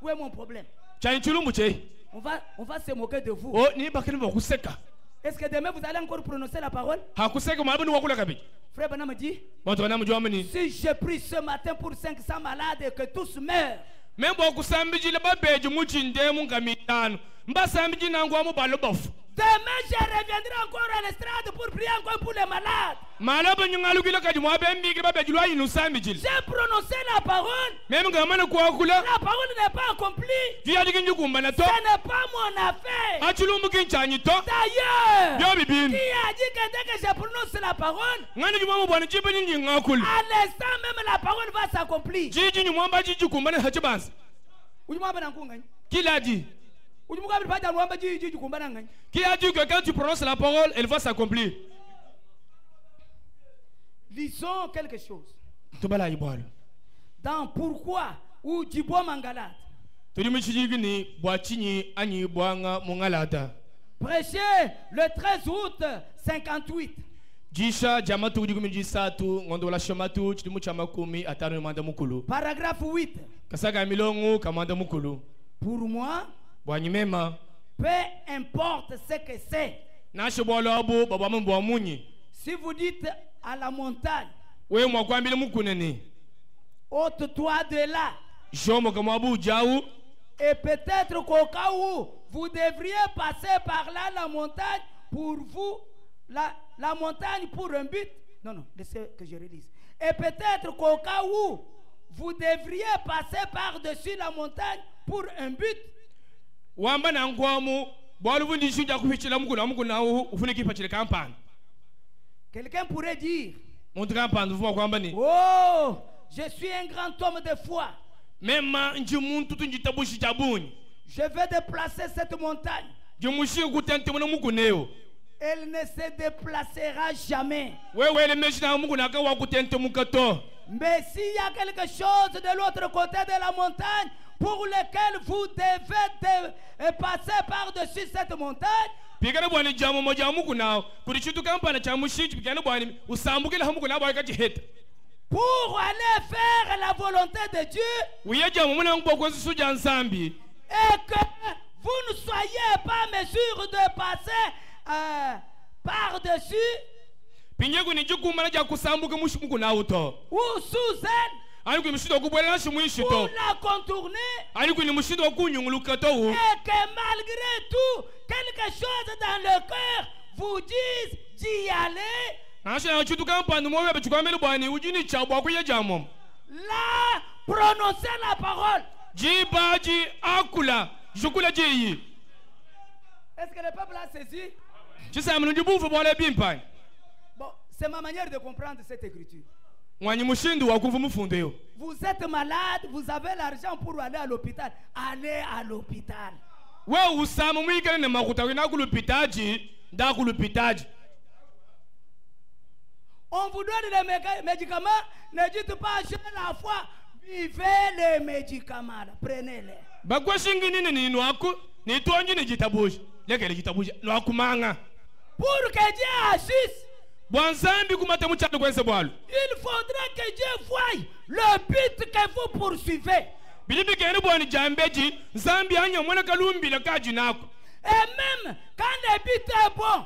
Où est mon problème? Chani chulumbu che. On va se moquer de vous. Oh, ni bakini bakuseka. Est-ce que demain vous allez encore prononcer la parole? Hakuseka mababu ni wakula kabi. Frère Bana me dit, si je prie ce matin pour 500 malades et que tous meurent, même demain je reviendrai encore à l'estrade pour prier encore pour les malades. J'ai prononcé la parole. La parole n'est pas accomplie. Ce n'est pas mon affaire. D'ailleurs, qui a dit que dès que je prononce la parole, à l'instant même la parole va s'accomplir. Qui l'a dit? Qui a dit que quand tu prononces la parole, elle va s'accomplir? Lisons quelque chose. Dans Pourquoi ou Djibo Mangalat. Prêché le 13 août 58. Paragraphe 8. Pour moi, peu importe ce que c'est. Si vous dites à la montagne, ôte-toi de là. Et peut-être qu'au cas où vous devriez passer par là la montagne pour vous, la montagne pour un but. Non, laissez que je relise. Et peut-être qu'au cas où vous devriez passer par-dessus la montagne pour un but. Quelqu'un pourrait dire, oh, je suis un grand homme de foi. Je vais déplacer cette montagne. Elle ne se déplacera jamais. Mais s'il y a quelque chose de l'autre côté de la montagne pour lequel vous devez passer par-dessus cette montagne, pour aller faire la volonté de Dieu, et que vous ne soyez pas en mesure de passer par-dessus ou sous elle, pour la contourner, et que malgré tout, quelque chose dans le cœur vous dise d'y aller. Là, prononcez la parole. Est-ce que le peuple a saisi? Bon, c'est ma manière de comprendre cette écriture. Vous êtes malade, vous avez l'argent pour aller à l'hôpital. Allez à l'hôpital. On vous donne les médicaments, ne dites pas j'ai la foi, vivez les médicaments, prenez-les. Pour que Dieu agisse, il faudrait que Dieu voie le but que vous poursuivez. Et même quand le but est bon,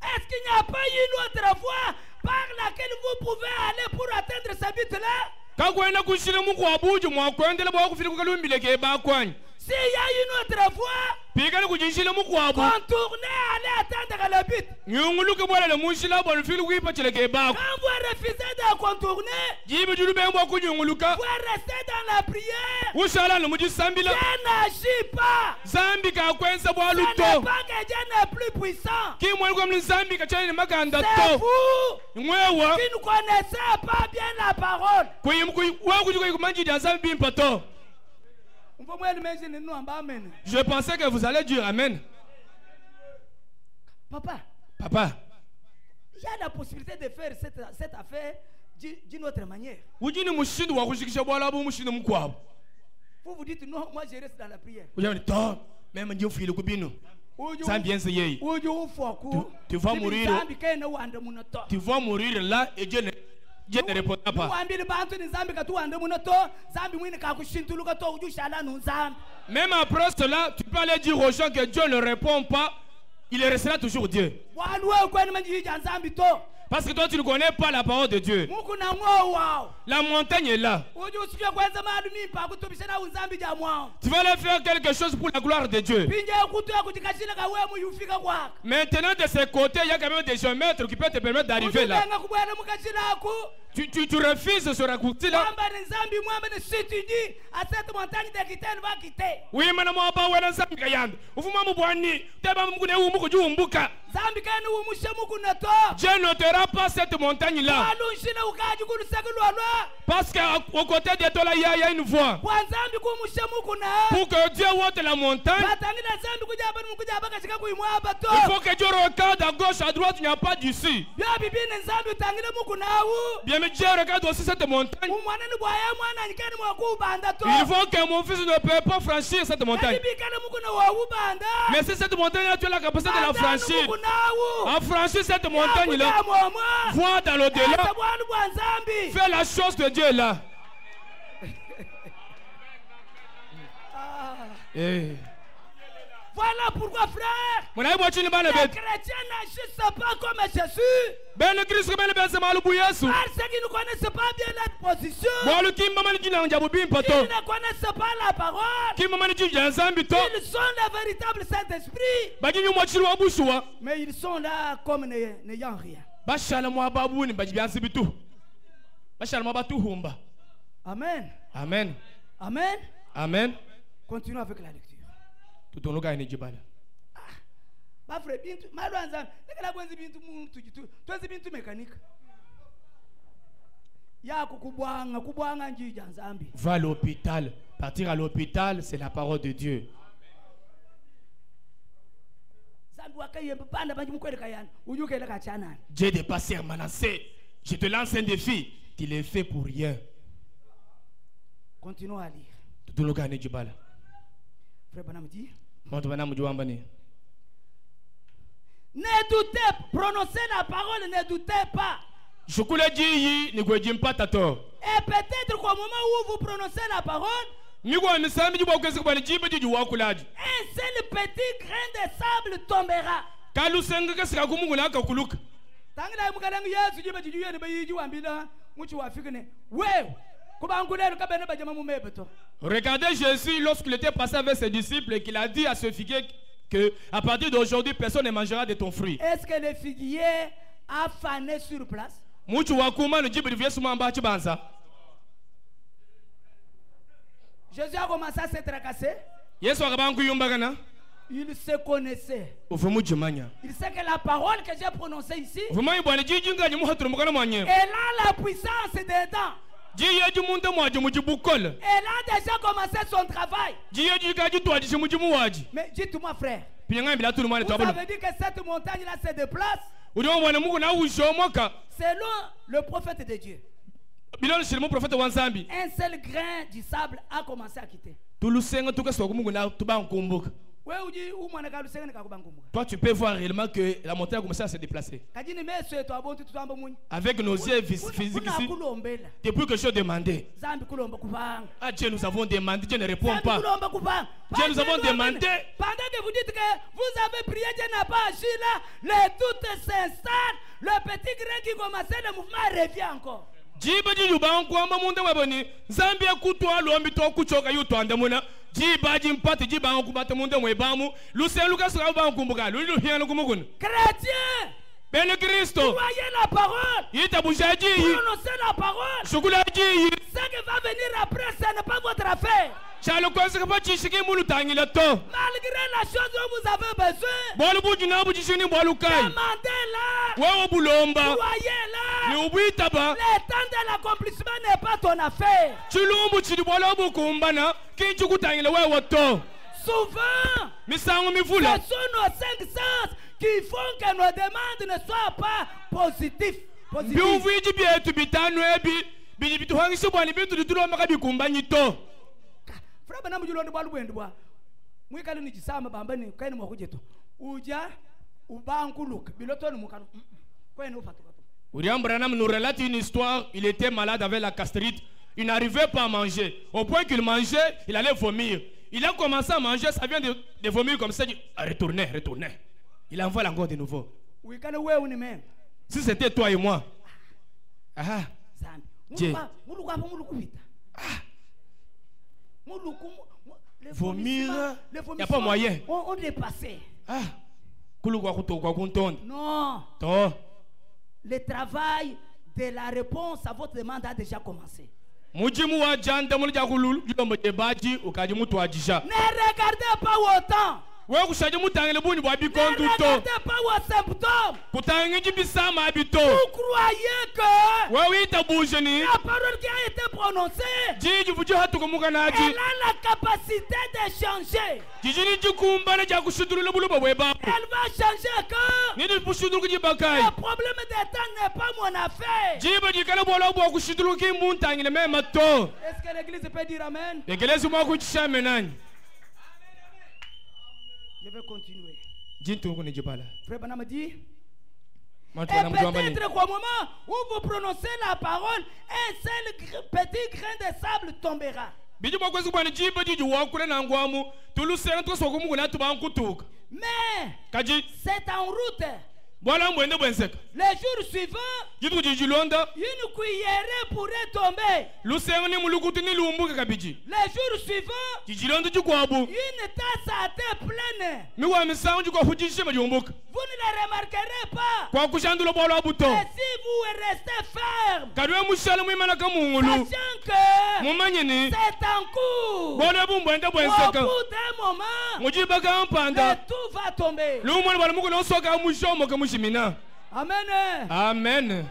est-ce qu'il n'y a pas une autre voie par laquelle vous pouvez aller pour atteindre ce but-là? S'il y a une autre voie, contournez, allez atteindre le but. Quand vous refusez de contourner, vous restez dans la prière. Dieu n'agit pas. Ce n'est pas que Dieu n'est plus puissant. C'est vous qui ne connaissez pas bien la parole. Je pensais que vous allez dire Amen. Papa, il y a la possibilité de faire cette affaire d'une autre manière. Vous vous dites non, moi je reste dans la prière. Même Dieu fait le cubino. Ça bien c'est. Tu vas mourir. Tu vas mourir là et Dieu ne répondra pas. Même après cela, tu peux aller dire aux gens que Dieu ne répond pas. Il restera toujours Dieu. Parce que toi tu ne connais pas la parole de Dieu. La montagne est là. Tu vas aller faire quelque chose pour la gloire de Dieu. Maintenant de ce côté, il y a quand même des géomètres qui peuvent te permettre d'arriver là. Tu refuses ce raccourci là. Oui, mais non, pas ouais, ça me gagne. Vous m'avez boigné. Dieu n'ôtera pas cette montagne là. Parce qu'au côté de toi là, il y a une voie. Pour que Dieu ôte la montagne, il faut que Dieu regarde à gauche, à droite, il n'y a pas d'ici. Bien, mais Dieu regarde aussi cette montagne. Il faut que mon fils ne peut pas franchir cette montagne. Mais si cette montagne là, tu as la capacité de la franchir. À franchir cette montagne là, voir dans l'au-delà, faire la chose de Dieu là. Voilà pourquoi, frère, les chrétiens n'agissent pas comme Jésus. Parce qu'ils ne connaissent pas bien notre position. Ils ne connaissent pas la parole. Ils sont les véritables Saint-Esprit. Mais ils sont là comme n'ayant rien. Amen. Amen. Amen. Amen. Continuons avec la lecture. Va à l'hôpital. Partir à l'hôpital, c'est la parole de Dieu. Dieu est dépassé à Manassé. Je te lance un défi. Tu l'as fait pour rien. Continuons à lire. Frère Branham dit, ne doutez, prononcez la parole, ne doutez pas. Et peut-être qu'au moment où vous prononcez la parole, un seul petit grain de sable tombera. Regardez Jésus lorsqu'il était passé avec ses disciples et qu'il a dit à ce figuier que à partir d'aujourd'hui personne ne mangera de ton fruit. Est-ce que le figuier a fané sur place? Jésus a commencé à se tracasser. Il se connaissait. Il sait que la parole que j'ai prononcée ici, elle a la puissance dedans. Elle a déjà commencé son travail. Mais dites-moi, frère, vous avez dit que cette montagne-là se déplace selon le prophète de Dieu. Un seul grain du sable a commencé à quitter. Toi, tu peux voir réellement que la montagne a commencé à se déplacer. Avec nos yeux physiques ici, depuis que je demandais, ah Dieu, nous avons demandé, Dieu ne répond pas. Dieu, nous avons demandé. Pendant que vous dites que vous avez prié, Dieu n'a pas agi là, le doute s'installe, le petit grain qui commençait le mouvement revient encore. Chrétien, croyez la parole, prononcez la parole. Ce qui va venir après, ce n'est pas votre affaire. Malgré la chose dont vous avez besoin, demandez-la, croyez-la. Le temps de l'accomplissement n'est pas ton affaire. Souvent, ce sont nos 5 sens qui font que nos demandes ne soient pas positives. Frère Banam Julo de Balwendwa. Mwikali ni jisama bamba ni kaini mwakujeto. Uja ubankuluk biloton mukanu. Kwenu ufatu. William Branham nous relate une histoire. Il était malade avec la gastrite. Il n'arrivait pas à manger. Au point qu'il mangeait, il allait vomir. Il a commencé à manger, ça vient de vomir comme ça. Il dit, retournez. Il envoie encore de nouveau. Si c'était toi et moi. Dieu. Vomir, il n'y a pas moyen. On dépassait. Non. Le travail de la réponse à votre demande a déjà commencé. Ne regardez pas autant. Ne regardez pas vos symptômes. Vous croyez que la parole qui a été prononcée, elle a la capacité de changer. Elle va changer quand le problème des temps n'est pas mon affaire. Est-ce que l'église peut dire amen? Je vais continuer. Frère Banam dit, et peut-être qu'au moment où vous prononcez la parole, un seul petit grain de sable tombera. Mais c'est en route. Le jour suivant, une cuillerée pourrait tomber. Le jour suivant, une tasse à thé pleine. Vous ne le remarquerez pas. Mais si vous restez ferme, sachant que c'est en cours, au bout d'un moment, tout va tomber. Amen. Amen.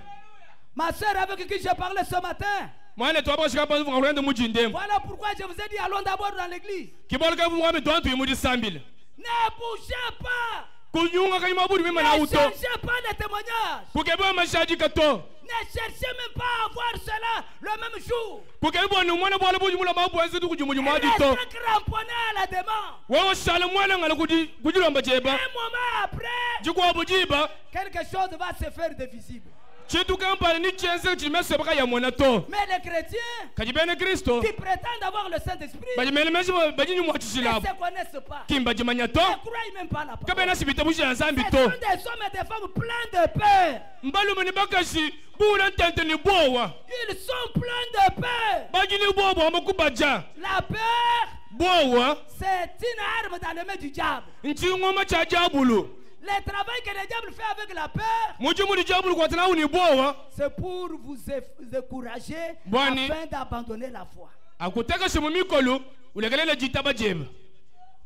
Ma soeur avec qui j'ai parlé ce matin. Voilà pourquoi je vous ai dit allons d'abord dans l'église. Ne bougez pas. Ne changez pas les témoignages. Ne cherchez même pas à voir cela le même jour. Restez cramponné à la demande. Un moment après, quelque chose va se faire de visible. Mais les chrétiens qui prétendent avoir le Saint-Esprit ne se connaissent pas. Ils ne croient même pas la parole. Ce sont des hommes et des femmes pleins de peur. Ils sont pleins de peur. La peur, c'est une arme dans les mains du diable. Le travail que le diable fait avec la peur, c'est pour vous encourager afin d'abandonner la foi.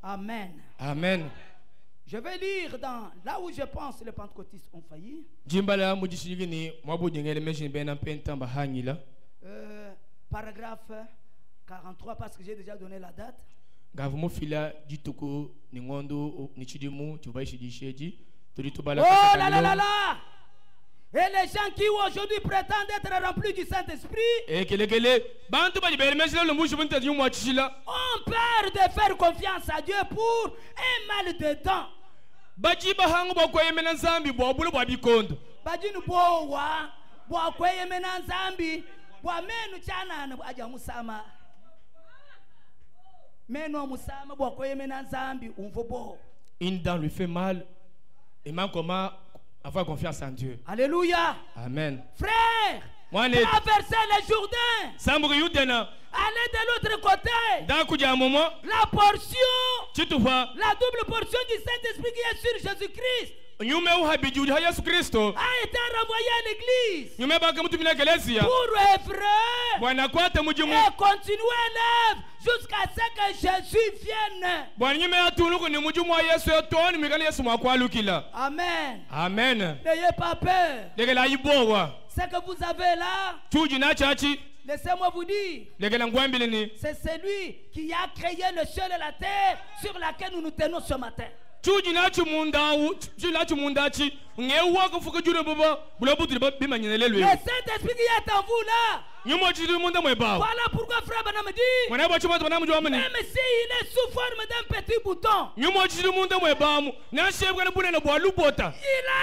Amen. Amen. Je vais lire dans là où je pense les pentecôtistes ont failli. Paragraphe 43 parce que j'ai déjà donné la date. Oh là là là là! Et les gens qui aujourd'hui prétendent être remplis du Saint-Esprit ont peur de faire confiance à Dieu pour un mal de dents. Une dent lui fait mal. Et même comment avoir confiance en Dieu. Alléluia. Amen. Frère, traversez le Jourdain. Allez de l'autre côté. La portion, la double portion du Saint-Esprit qui est sur Jésus-Christ a été renvoyé à l'église pour œuvrer et continuer l'œuvre jusqu'à ce que Jésus vienne. Amen. Amen. N'ayez pas peur. Ce que vous avez là, laissez-moi vous dire, c'est celui qui a créé le ciel et la terre sur laquelle nous nous tenons ce matin. Le Saint-Esprit qui est en vous là, Voilà pourquoi frère Branham dit, même s'il est sous forme d'un petit bouton, il a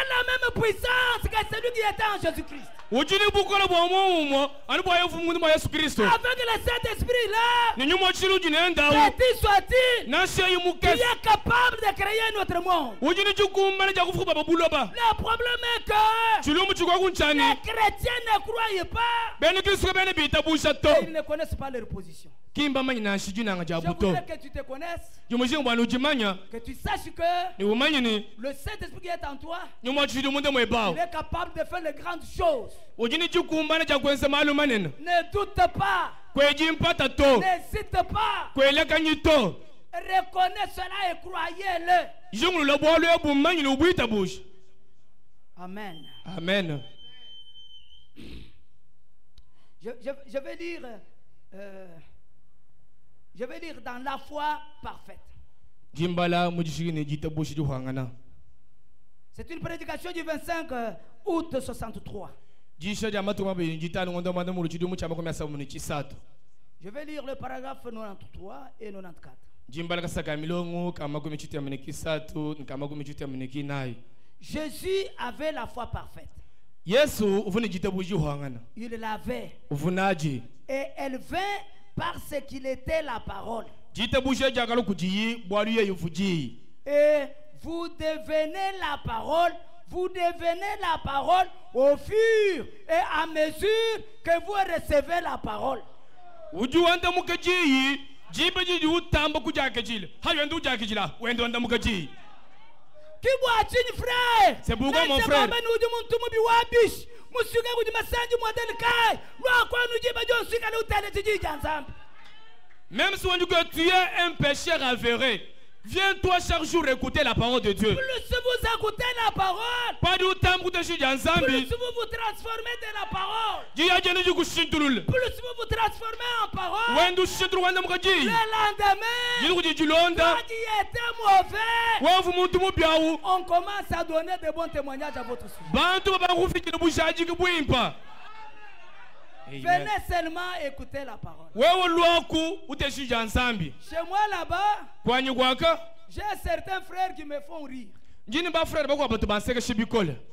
la même puissance que celui qui était en Jésus-Christ. Avec le Saint-Esprit là, petit soit-il, qui est capable de créer notre monde. Le problème est que les chrétiens ne croient pas et ils ne connaissent pas leur position. Je voudrais que tu te connaisses, que tu saches que le Saint-Esprit qui est en toi, il est capable de faire les grandes choses. Ne doute pas, n'hésite pas, reconnais cela et croyez-le. Amen. Amen. Je vais lire dans la foi parfaite. C'est une prédication du 25 août 63. Je vais lire le paragraphe 93 et 94. Jésus avait la foi parfaite. Il l'avait. Et elle vint parce qu'il était la parole. Et vous devenez la parole. Vous devenez la parole au fur et à mesure que vous recevez la parole. C'est pourquoi mon frère, même si on dit que tu es un pécheur avéré, viens-toi chaque jour écouter la parole de Dieu. Plus vous écoutez la parole, plus vous vous transformez de la parole. Plus vous vous transformez en parole. Le lendemain, quand il était mauvais, on commence à donner de bons témoignages à votre sujet. Venez seulement écouter la parole. Chez moi là-bas, j'ai certains frères qui me font rire.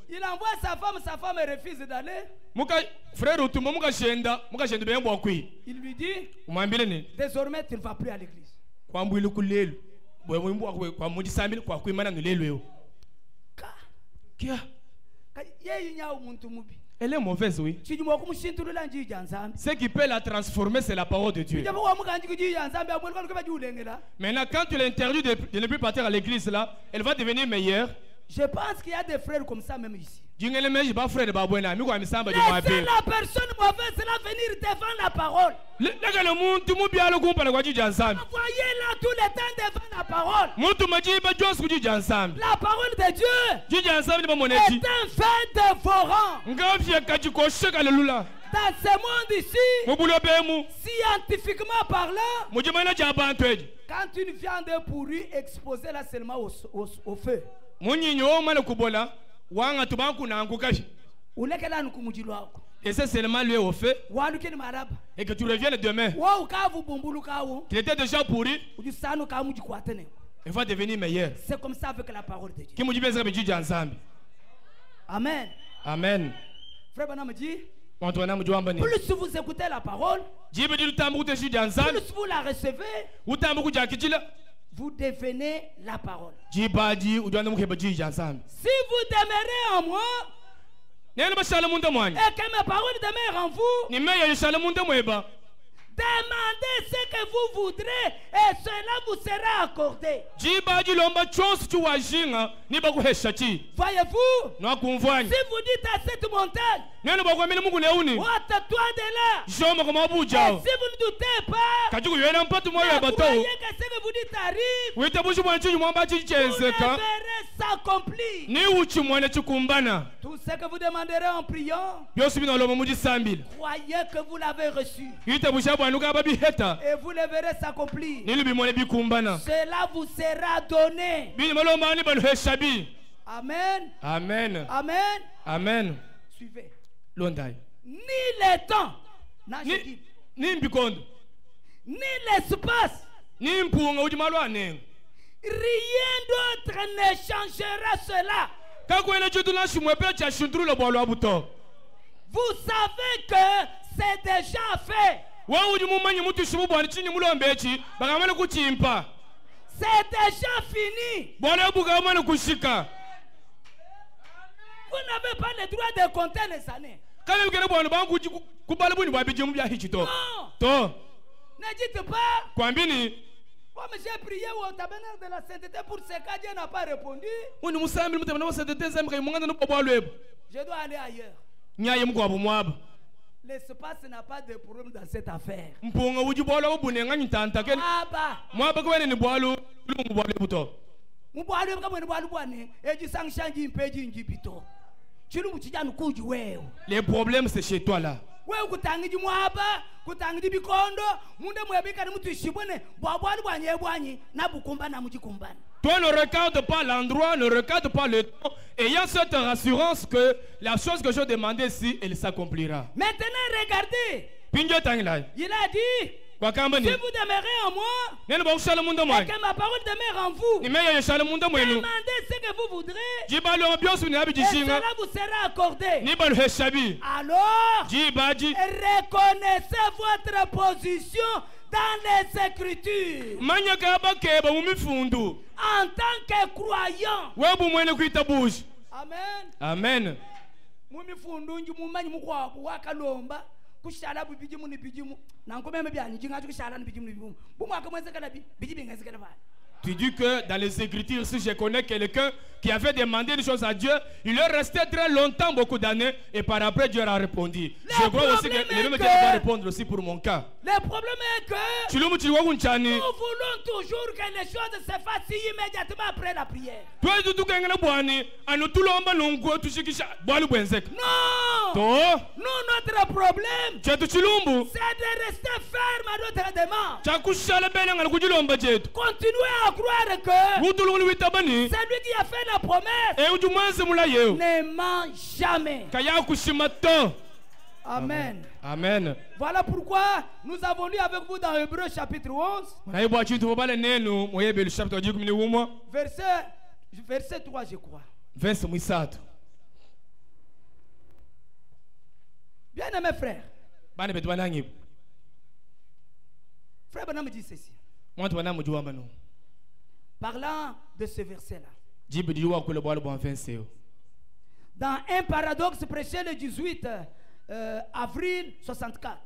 Il envoie sa femme refuse d'aller. Il lui dit, désormais tu ne vas plus à l'église. Elle est mauvaise, oui. Ce qui peut la transformer, c'est la parole de Dieu. Maintenant, quand tu l'interdis de ne plus partir à l'église, là, elle va devenir meilleure. Je pense qu'il y a des frères comme ça même ici. Laissez la personne mauvaise venir devant la parole. Envoyez-la tout le temps devant la parole. La parole de Dieu est un fait dévorant. Dans ce monde ici, scientifiquement parlant, quand une viande pourrie, exposez-la seulement au feu. Et c'est seulement lié au feu. Et que tu reviennes demain. Qu'il était déjà pourri. Il va devenir meilleur. C'est comme ça avec la parole de Dieu. Amen. Amen. Frère Branham dit, plus vous écoutez la parole, plus vous la recevez, vous devenez la parole. Si vous demeurez en moi, et que mes paroles demeurent en vous, demandez ce que vous voudrez et cela vous sera accordé. Voyez-vous, si vous dites à cette montagne, ôte-toi de là, et si vous ne doutez pas, vous croyez que ce que vous dites arrive, vous le verrez s'accomplir. Tout ce que vous demanderez en priant, croyez que vous l'avez reçu. Et vous le verrez s'accomplir. Cela vous sera donné. Amen. Amen. Amen. Amen. Suivez. Ni le temps, ni mbikondo ni l'espace, ni mpunga ujimalwane. Rien d'autre ne changera cela. Vous savez que c'est déjà fait. C'est déjà fini. Vous n'avez pas le droit de compter les années. Non. Ne dites pas. Comme j'ai prié au tabernacle de la sainteté pour ce cas, Dieu n'a pas répondu. Je dois aller ailleurs. L'espace n'a pas de problème dans cette affaire. Les problèmes c'est chez toi là. Toi ne regarde pas l'endroit, ne regarde pas le temps, ayant cette rassurance que la chose que je demandais ici, elle s'accomplira. Maintenant regardez, il a dit, si vous demeurez en moi et que ma parole demeure en vous, demandez ce que vous voudrez et cela vous sera accordé. Alors reconnaissez votre position dans les Écritures en tant que croyant. Amen. Tu dis que dans les Écritures, si je connais quelqu'un qui avait demandé des choses à Dieu, il est resté très longtemps, beaucoup d'années, et par après Dieu a répondu. Je crois aussi que le même Dieu va répondre aussi pour mon cas. Le problème est que nous voulons toujours que les choses se fassent immédiatement après la prière. Non! Nous, notre problème, c'est de rester ferme à notre demande. Continuez à croire que celui qui a fait la promesse ne ment jamais. Amen. Amen. Voilà pourquoi nous avons lu avec vous dans Hébreux chapitre 11. Verset 3, je crois. Bien aimé frère. Frère Branham me dit ceci. Parlant de ce verset-là. Dans un paradoxe prêché le 18 avril 64.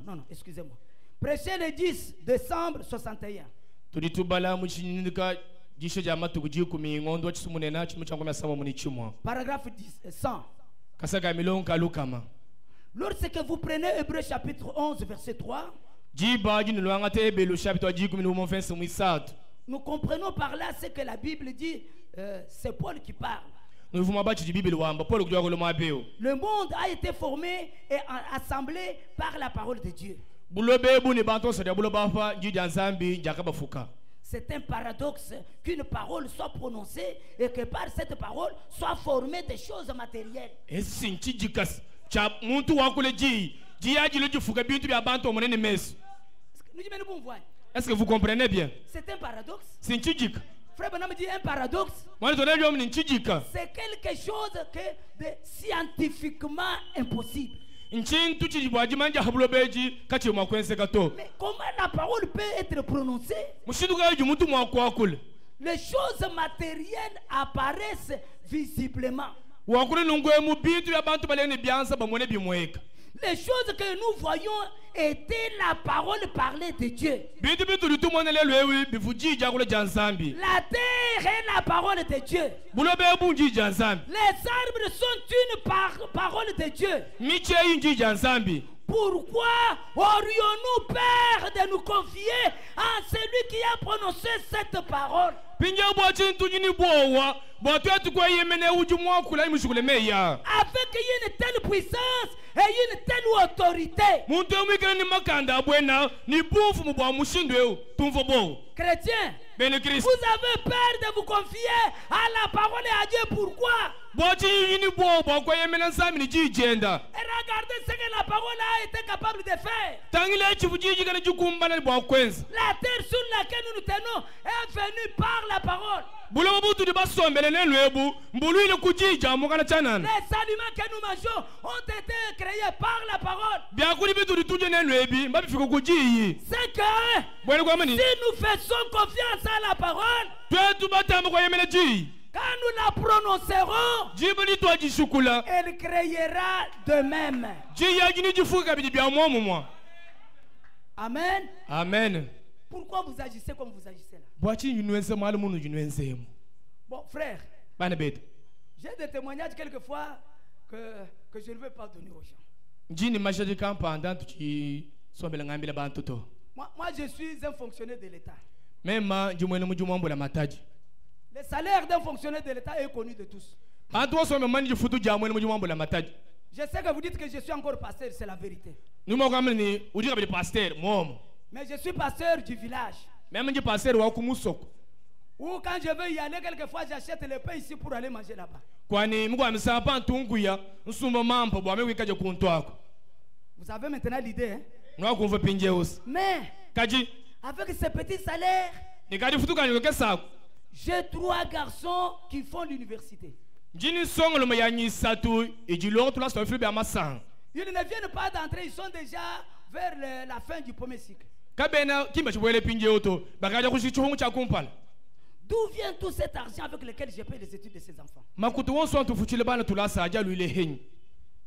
Non, excusez-moi. Prêché le 10 décembre 61. Paragraphe 100. Lorsque vous prenez Hébreux chapitre 11 verset 3, nous comprenons par là ce que la Bible dit. C'est Paul qui parle. Le monde a été formé et assemblé par la parole de Dieu. C'est un paradoxe qu'une parole soit prononcée et que par cette parole soient formées des choses matérielles. Est-ce que vous comprenez bien? C'est un paradoxe. Frère Branham dit un paradoxe. C'est quelque chose de scientifiquement impossible. Mais comment la parole peut être prononcée? Les choses matérielles apparaissent visiblement. Les choses que nous voyons étaient la parole parlée de Dieu. La terre est la parole de Dieu. Les arbres sont une parole de Dieu. Pourquoi aurions-nous peur de nous confier à celui qui a prononcé cette parole? Avec une telle puissance et une telle autorité. Chrétiens, vous avez peur de vous confier à la parole et à Dieu. Pourquoi? regardez ce que la parole a été capable de faire. La terre sur laquelle nous nous tenons est venue par la parole. Les aliments que nous mangeons ont été créés par la parole. C'est que si nous faisons confiance à la parole, quand nous la prononcerons, elle créera de même. Amen. Amen. Pourquoi vous agissez comme vous agissez là? Bon, frère, j'ai des témoignages quelquefois que je ne veux pas donner aux gens. Moi, je suis un fonctionnaire de l'État. Le salaire d'un fonctionnaire de l'État est connu de tous. Je sais que vous dites que je suis encore pasteur, c'est la vérité. Mais je suis pasteur du village. Ou quand je veux y aller, quelquefois j'achète le pain ici pour aller manger là-bas. Vous avez maintenant l'idée, hein? Mais avec ce petit salaire, j'ai 3 garçons qui font l'université. Ils ne viennent pas d'entrer, ils sont déjà vers la fin du premier cycle. D'où vient tout cet argent avec lequel je paye les études de ces enfants?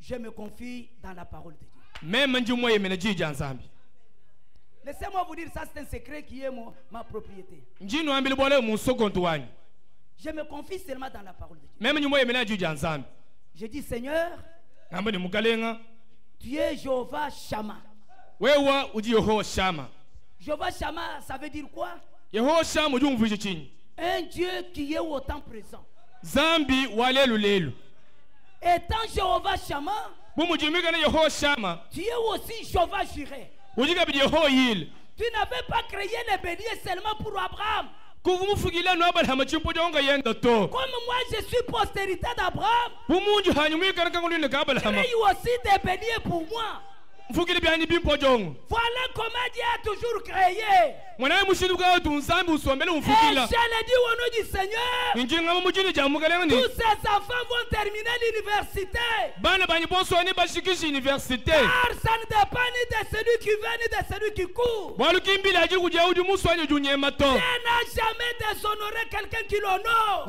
Je me confie dans la parole de Dieu. Laissez-moi vous dire, ça c'est un secret qui est ma propriété. Je me confie seulement dans la parole de Dieu. Je dis, Seigneur, tu es Jéhovah Shammah. Jéhovah Shammah, ça veut dire quoi? Un Dieu qui est autant présent. Étant Jéhovah Shammah, tu es aussi Jéhovah Jireh. Tu n'avais pas créé les béliers seulement pour Abraham. Comme moi je suis postérité d'Abraham, crée aussi des béliers pour moi. Voilà comment Dieu a toujours créé. Et je l'ai dit au nom du Seigneur, tous ces enfants vont terminer l'université. Car ça ne dépend ni de celui qui vient ni de celui qui court. Dieu n'a jamais déshonoré quelqu'un qui l'honore.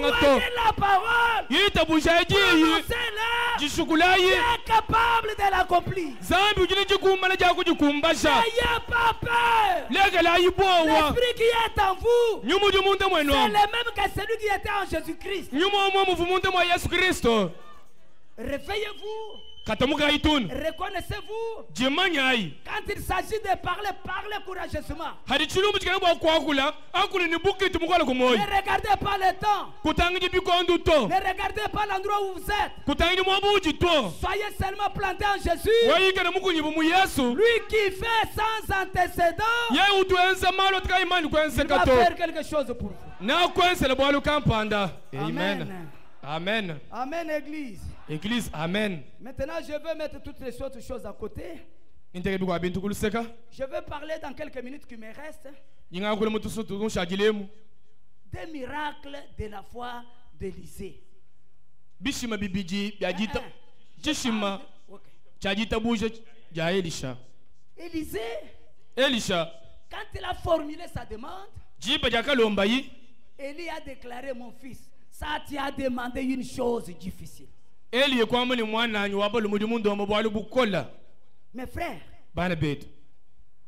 Voyez la parole, prononcez-la, est capable de l'accomplir. N'ayez pas peur. L'esprit qui est en vous, c'est le même que celui qui était en Jésus-Christ. Réveillez-vous. Reconnaissez-vous. Quand il s'agit de parler, parlez courageusement. Ne regardez pas le temps. Ne regardez pas l'endroit où vous êtes. Soyez seulement plantés en Jésus. Lui qui fait sans antécédent, il va faire quelque chose pour vous. Amen. Amen. Amen, Église. Église, amen. Maintenant, je vais mettre toutes les autres choses à côté. Je vais parler dans quelques minutes qui me restent des miracles de la foi d'Élisée. Élisée, quand il a formulé sa demande, Élie a déclaré: mon fils, ça tu as demandé une chose difficile. Mes frères,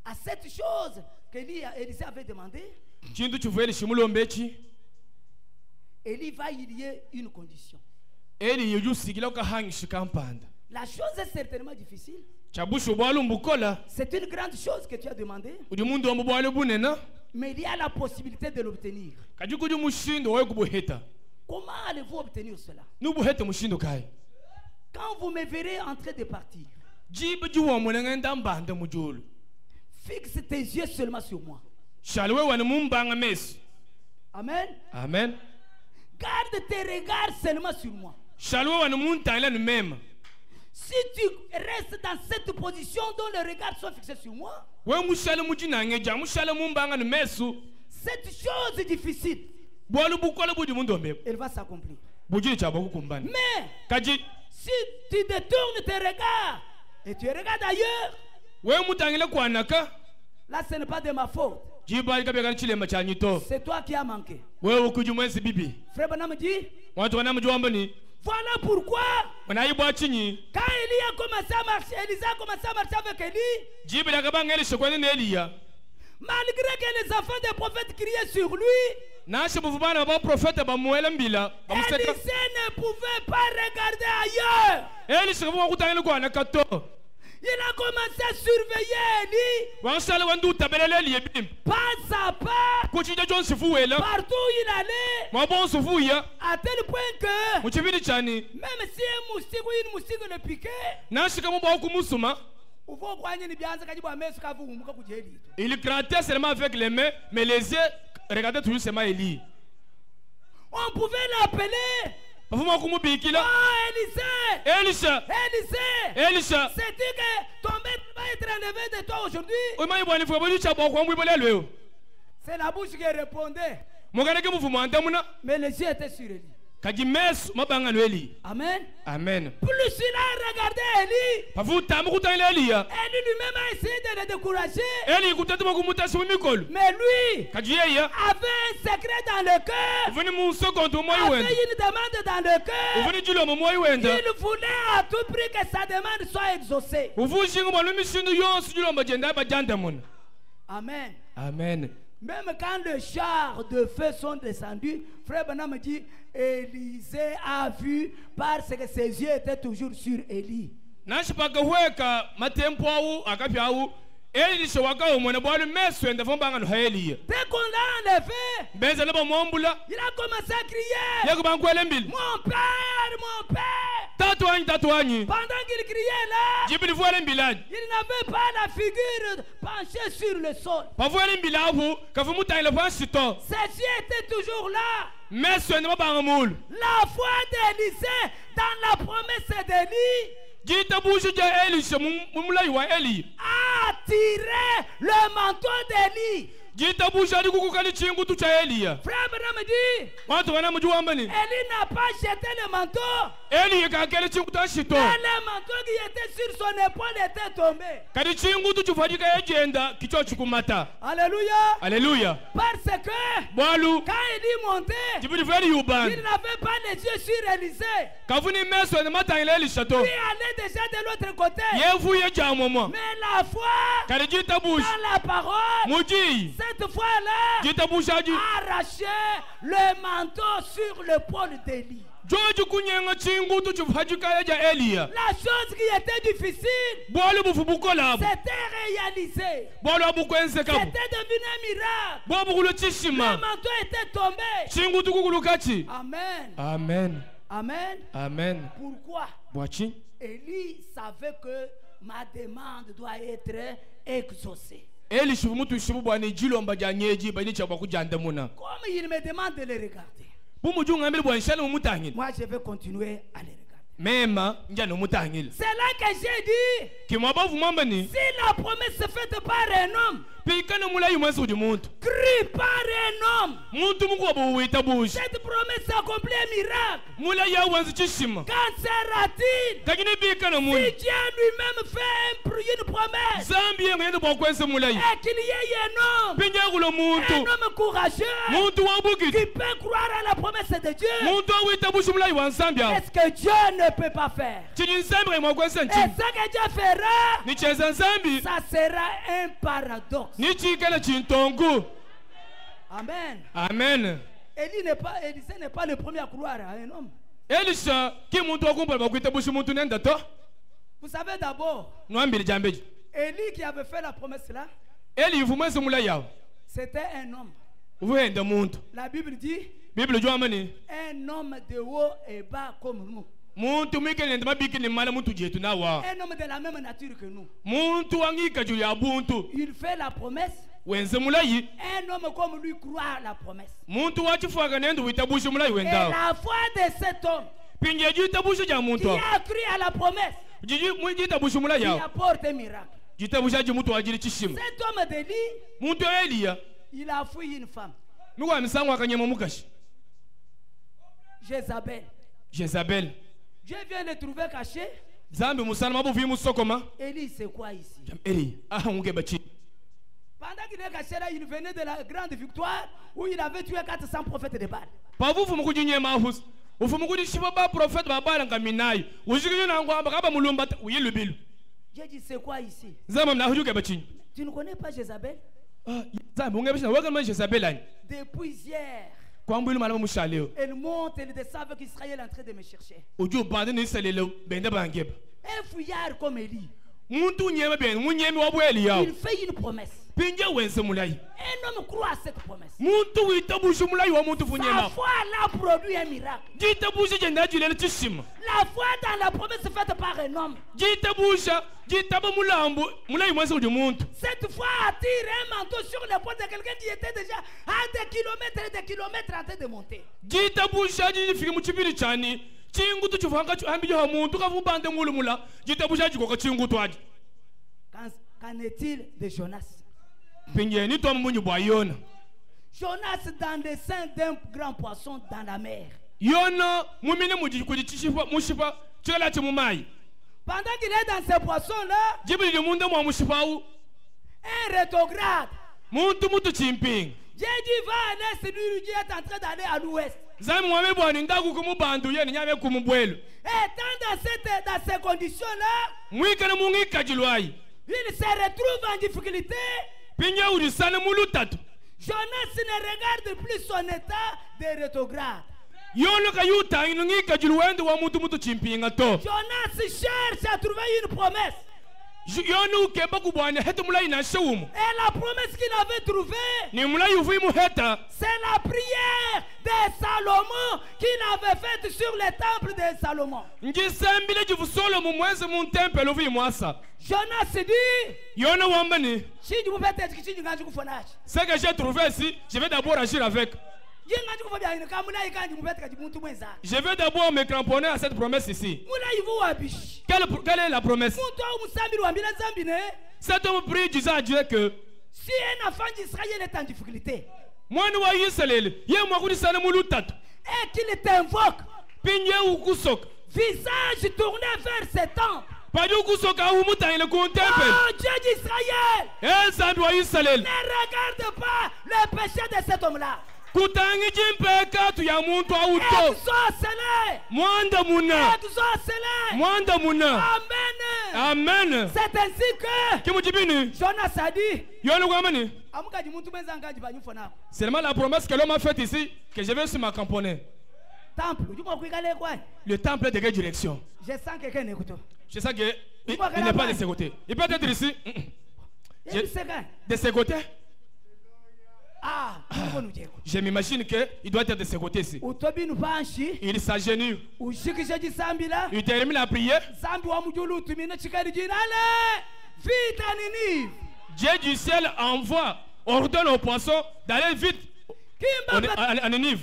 à cette chose qu'Élisée avait demandé, Élie va y lier une condition. La chose est certainement difficile. C'est une grande chose que tu as demandé, mais il y a la possibilité de l'obtenir. Comment allez-vous obtenir cela? Quand vous me verrez en train de partir, fixe tes yeux seulement sur moi. Amen. Amen. Garde tes regards seulement sur moi. Shalwa wa numunta ile même. Si tu restes dans cette position dont les regards sont fixés sur moi, cette chose difficile, elle va s'accomplir. Mais si tu détournes tes regards et tu regardes ailleurs, là ce n'est pas de ma faute. C'est toi qui as manqué. Frère Branham dit, voilà pourquoi quand Élie a commencé à marcher, Élisa a commencé à marcher avec Élie, malgré que les enfants des prophètes criaient sur lui, Élisée ne pouvait pas regarder ailleurs. Il a commencé à surveiller Élie, pas à pas, partout où il allait, à tel point que même si un moustique ou une moustique le piquait, il grattait seulement avec les mains, mais les yeux regardaient toujours seulement Élie. On pouvait l'appeler. Oh, Élisée! Elisha! C'est-tu que ton maître va être enlevé de toi aujourd'hui? C'est la bouche qui répondait. Mais les yeux étaient sur Élie. Amen. Amen. Plus il a regardé Élie, Élie lui-même a essayé de le décourager. Mais lui avait un secret dans le cœur, avait une demande dans le cœur. Il voulait à tout prix que sa demande soit exaucée. Amen. Amen. Même quand les chars de feu sont descendus, Frère Branham dit, Élisée a vu parce que ses yeux étaient toujours sur Élie. Dès qu'on l'a enlevé, il a commencé à crier, mon père, mon père. Pendant qu'il criait là, il n'avait pas la figure penchée sur le sol. Ses yeux étaient toujours là. La foi d'Élisée dans la promesse d'Élie a tiré le manteau d'Élie. Frère Branham dit, Élie n'a pas jeté le manteau, mais le manteau qui était sur son épaule était tombé. Alléluia. Alléluia. Parce que quand Élie montait, il n'avait pas les yeux sur Élisée. Lui allait déjà de l'autre côté. Mais la foi dans la parole, cette fois-là, a arraché le manteau sur l'épaule d'Élie. La chose qui était difficile, c'était réalisé. C'était devenu un miracle. Le manteau était tombé. Amen. Amen. Amen. Amen. Pourquoi? Élie savait que ma demande doit être exaucée. Comme il me demande de les regarder, moi je vais continuer à les regarder. C'est là que j'ai dit, si la promesse est faite par un homme, crie par un homme, cette promesse accomplit un miracle. Quand sera-t-il si Dieu lui-même fait une promesse et qu'il y ait un homme courageux qui peut croire à la promesse de Dieu? Est-ce que Dieu ne peut pas faire? Et ce que Dieu fera, ça sera un paradoxe. Amen. Amen. Élisée n'est pas le premier à croire à un homme. Vous savez d'abord, Élie qui avait fait la promesse là, c'était un homme. La Bible dit, un homme de haut et bas comme nous. Un homme de la même nature que nous. Il fait la promesse. wenze mulayi. Un homme comme lui croit à la promesse. Muntu wachifuaga nendo witabusha mulayi Et wendao. la foi de cet homme Pinje jitabusha ja muntu. qui a cru à la promesse, Jiji jitabusha mulayi qui yao. apporte un miracle. Jitabusha ji muntu wajiri chishima. Cet homme d'Élie, Muntu Eliya. il a fui une femme, Nuwa misango akanyema mukashi. Jézabel. Jezabel. Dieu vient le trouver caché. Zambi musana mabuvi musokoma. Élie, c'est quoi ici? Eli. Ah unge bachi. Pendant qu'il est caché là, il venait de la grande victoire où il avait tué 400 prophètes de Baal. Pavufu mukujinye mahus. Ufu mukujishiba ba prophète ba Baal ngaminai. Ujikinyo na ngwa bakaba mulumba uyilubilu. J'ai dit, c'est quoi ici? Zama mna hujuke bachi. Tu ne connais pas Jézabel? Ah, zambi unge bachi na waka man Jezabel ani. Depuis hier, Kwambulu malama mushaleo. elle monte, elle descend avec Israël en train de me chercher. Uju bande ni salelo bende bangeba. Un fouillard comme Élie, Muntu nyeme ben munyeme wabu Eliya. il fait une promesse. Pinje wense mulayi. Un homme croit à cette promesse. Muntu witabusha mulayi wa muntu Sa funyema. foi l'a produit un miracle. Jitabusha jenda jilele chishima. La foi dans la promesse faite par un homme. Jitabusha jitaba mulambu mulayi mwense uju muntu. Cette foi attire un manteau sur l'épaule de quelqu'un qui était déjà à des kilomètres et des kilomètres en train de monter. Jitabusha jifiki muchibiri chani. Chingutu chufanga hambi ha muntu kavubande mulumula. Jitabusha jikoka chingutu aji. Qu'en est-il de Jonas? Pinje ni to munyu bwa Yona. Jonas dans le sein d'un grand poisson dans la mer. Yona mumine muji kujichishifa mushifa chela chimumai. Pendant qu'il est dans ce poisson-là, Jibili munda mwa mushifawu. un rétrograde. Muntu chimping. Dieu dit va à l'est, lui Dieu est en train d'aller à l'ouest. Zami mwame bwani ndaku kumubandu yeni nyame kumubwelo. Et dans ces conditions-là, Mwika na mungi kajilwai. il se retrouve en difficulté. Pinja urisane mulutatu. Jonas ne regarde plus son état de rétrograde. Yono kayuta inungi kajilwende wa muntu chimpinga to. Jonas cherche à trouver une promesse. Yono ukemba kubwani heta mulayi na shewumu. Et la promesse qu'il avait trouvée, Ni mulayi uvimu heta. c'est la prière de Salomon qu'il avait faite sur le temple de Salomon. Njisambile jivusolo mumweze mun temple uvimu asa. Jonas dit, Yono wambani. si tu veux être qui tu vas faire, Ce que j'ai trouvé ici, je vais d'abord agir avec. Je vais d'abord me cramponner à cette promesse ici. Quelle est la promesse? Cet homme prie disant à Dieu que si un enfant d'Israël est en difficulté moi nous voyons Israël, et qu'il t'invoque, visage tourné vers ses temples, oh Dieu d'Israël, ne regarde pas le péché de cet homme-là. Exauce-les. Exauce-les. Amen. Amen. C'est ainsi que Jonas a dit, seulement la promesse que l'homme a faite ici, que je vais se m'accamponner. Le temple de quelle direction? Je sens quelqu'un écoute. Je sens qu'il n'est pas de ce côté. Il peut être ici. De ce côté? Ah, je m'imagine qu'il doit être de ce côté ici. Il s'agenouille. Il termine la prière. Dieu du ciel envoie, ordonne aux poissons d'aller vite à Ninive.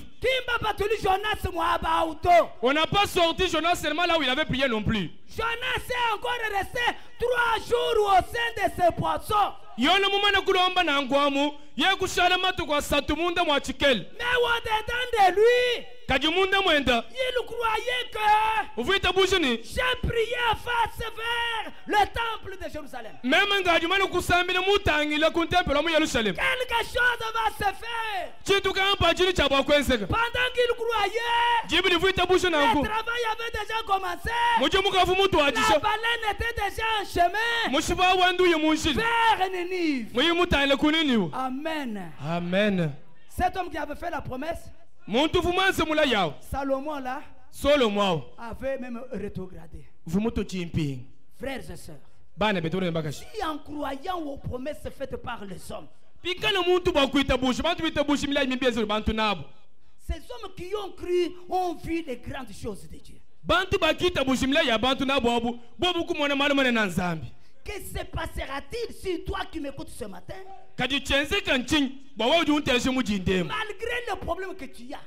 On n'a pas sorti Jonas seulement là où il avait prié non plus. Jonas est encore resté 3 jours au sein de ces poissons. Yono mumana kulomba na ngwamu ye kushala matu kwa satumunda mwa chikel. Mais au-dedans de lui, Kajumunda mwenda. Il croyait que Uvita bushini. j'ai prié face vers le temple de Jérusalem. Même ngajumana kusambile mutangi la kuntemple mu Yerusalem. Quelque chose va se faire. Chitu kamba jini chaba kwenseka. Pendant qu'il croyait, Jibili vuita bushina le ngo. travail avait déjà commencé. Mujo mukavu mutu La ajisha. baleine était déjà en chemin Mushiba wandu ye munshili. vers Ninive. Muyi mutangile kunini. Amen. Amen. Cet homme qui avait fait la promesse, Muntu fumanse mula yao. Salomon là, Solomon avait même rétrogradé. Vumuto chimping. Frères et sœurs, Bana betone mbakashi. si en croyant aux promesses faites par les hommes, Pikana muntu bakuita bushi, bantu bita bushi mila imbiezi bantu nabo. ces hommes qui ont cru ont vu les grandes choses de Dieu. Bantu bakita bushi mila ya bantu nabo abu, bobu kumona malumane na nzambi. Que se passera-t-il si toi qui m'écoutes ce matin? Malgré le problème que tu as.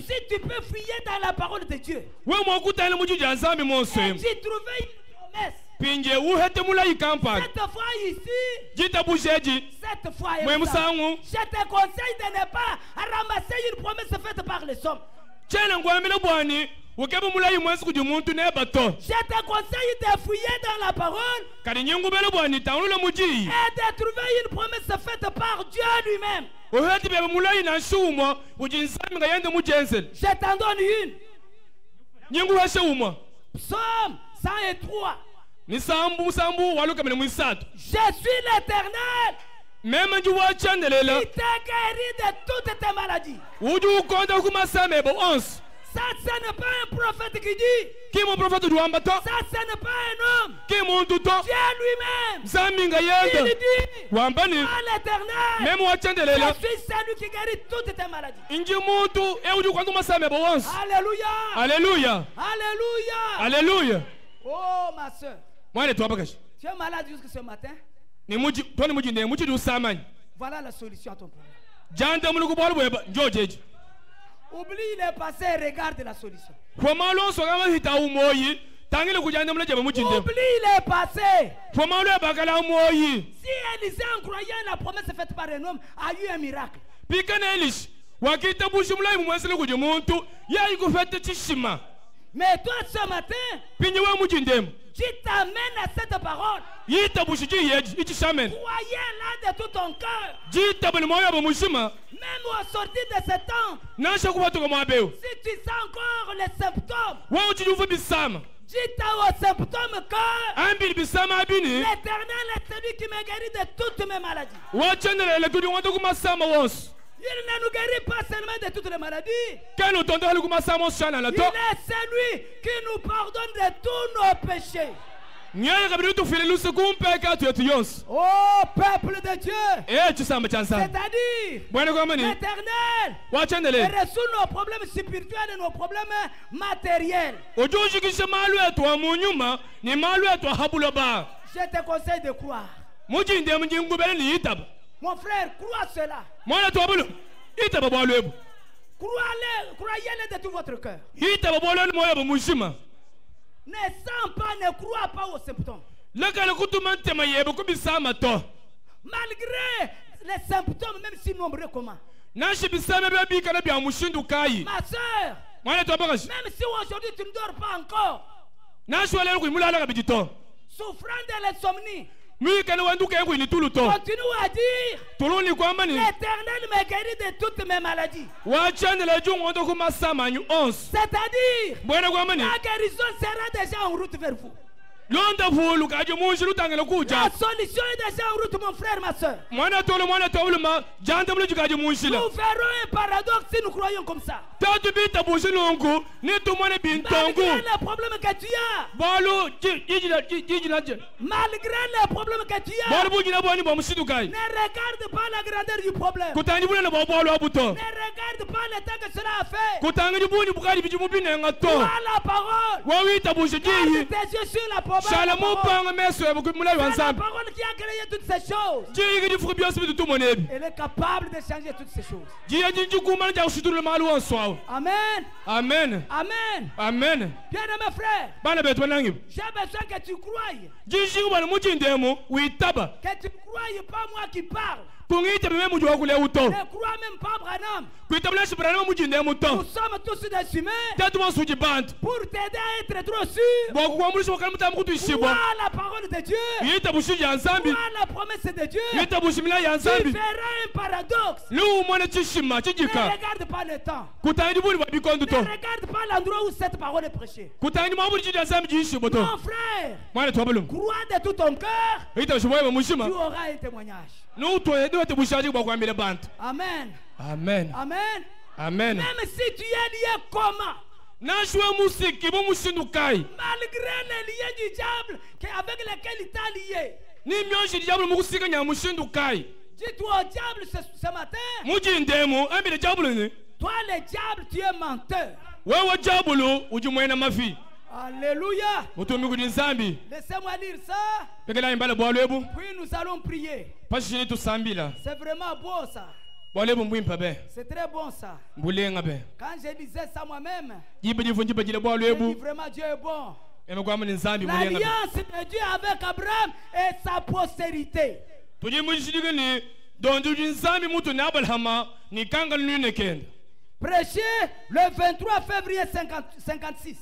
Si tu peux fouiller dans la parole de Dieu. Et tu trouvais une promesse. Cette fois ici, cette fois, je te conseille de ne pas ramasser une promesse faite par les hommes. Je te conseille de fouiller dans la parole et de trouver une promesse faite par Dieu lui-même. Je t'en donne une. Psaume 103. Je suis l'Éternel qui t'a guéri de toutes tes maladies. Ça, ce n'est pas un prophète qui dit. Ça, ce n'est pas un homme. Dieu lui-même. Il dit, l'Éternel, je suis celui qui guérit toutes tes maladies. Alléluia. Alléluia. Alléluia. Alléluia. Oh ma soeur. Tu es malade jusqu'à ce matin. Voilà la solution à ton problème. Oublie le passé et regarde la solution. Oublie le passé. Si Élisée, en croyant la promesse faite par un homme, a eu un miracle. Mais toi ce matin, tu t'amènes à cette parole. Croyez-la de tout ton cœur. Même au sortir de ce temple, si tu sens encore les symptômes, dis-toi aux symptômes que l'Éternel est celui qui me guérit de toutes mes maladies. Il ne nous guérit pas seulement de toutes les maladies. Il est celui qui nous pardonne de tous nos péchés. Oh peuple de Dieu, c'est-à-dire l'Éternel résout nos problèmes spirituels et nos problèmes matériels. Je te conseille de croire. Mon frère, crois cela. Croyez-le de tout votre cœur. Ne sens pas, ne crois pas aux symptômes. Malgré les symptômes, même si nombreux comment. Ma soeur, même si aujourd'hui tu ne dors pas encore, souffrant de l'insomnie, continue à dire l'Éternel me guérit de toutes mes maladies. C'est-à-dire la guérison sera déjà en route vers vous. La solution est déjà en route, mon frère, ma soeur. Nous verrons un paradoxe si nous croyons comme ça. Malgré le problème que tu as, ne regarde pas la grandeur du problème. Ne regarde pas le temps que cela a fait. Vois la parole. Garde tes yeux sur la parole. C'est la parole qui a créé toutes ces choses. Elle est capable de changer toutes ces choses. Amen. Amen. Amen. Amen. Bien-aimé frère, j'ai besoin que tu croies. Que tu croies pas moi qui parle. Ne crois même pas Branham. Nous sommes tous des humains. Pour t'aider à être trop sûr. Vois la parole de Dieu. Vois la promesse de Dieu. Tu verras un paradoxe. Ne regarde pas le temps. Ne regarde pas l'endroit où cette parole est prêchée. Mon frère, crois de tout ton cœur. Tu auras un témoignage. Amen. Amen. Amen. Amen. Même si tu es lié comment? Malgré les liens du diable avec lesquels il t'a lié. Dis-toi au diable ce matin. Toi le diable, tu es menteur. Alléluia. Laissez-moi lire ça. Puis nous allons prier. C'est vraiment beau ça. C'est très bon ça. Quand je disais ça moi-même, je dis vraiment Dieu est bon. L'alliance de Dieu avec Abraham et sa postérité. Prêché le 23 février 56.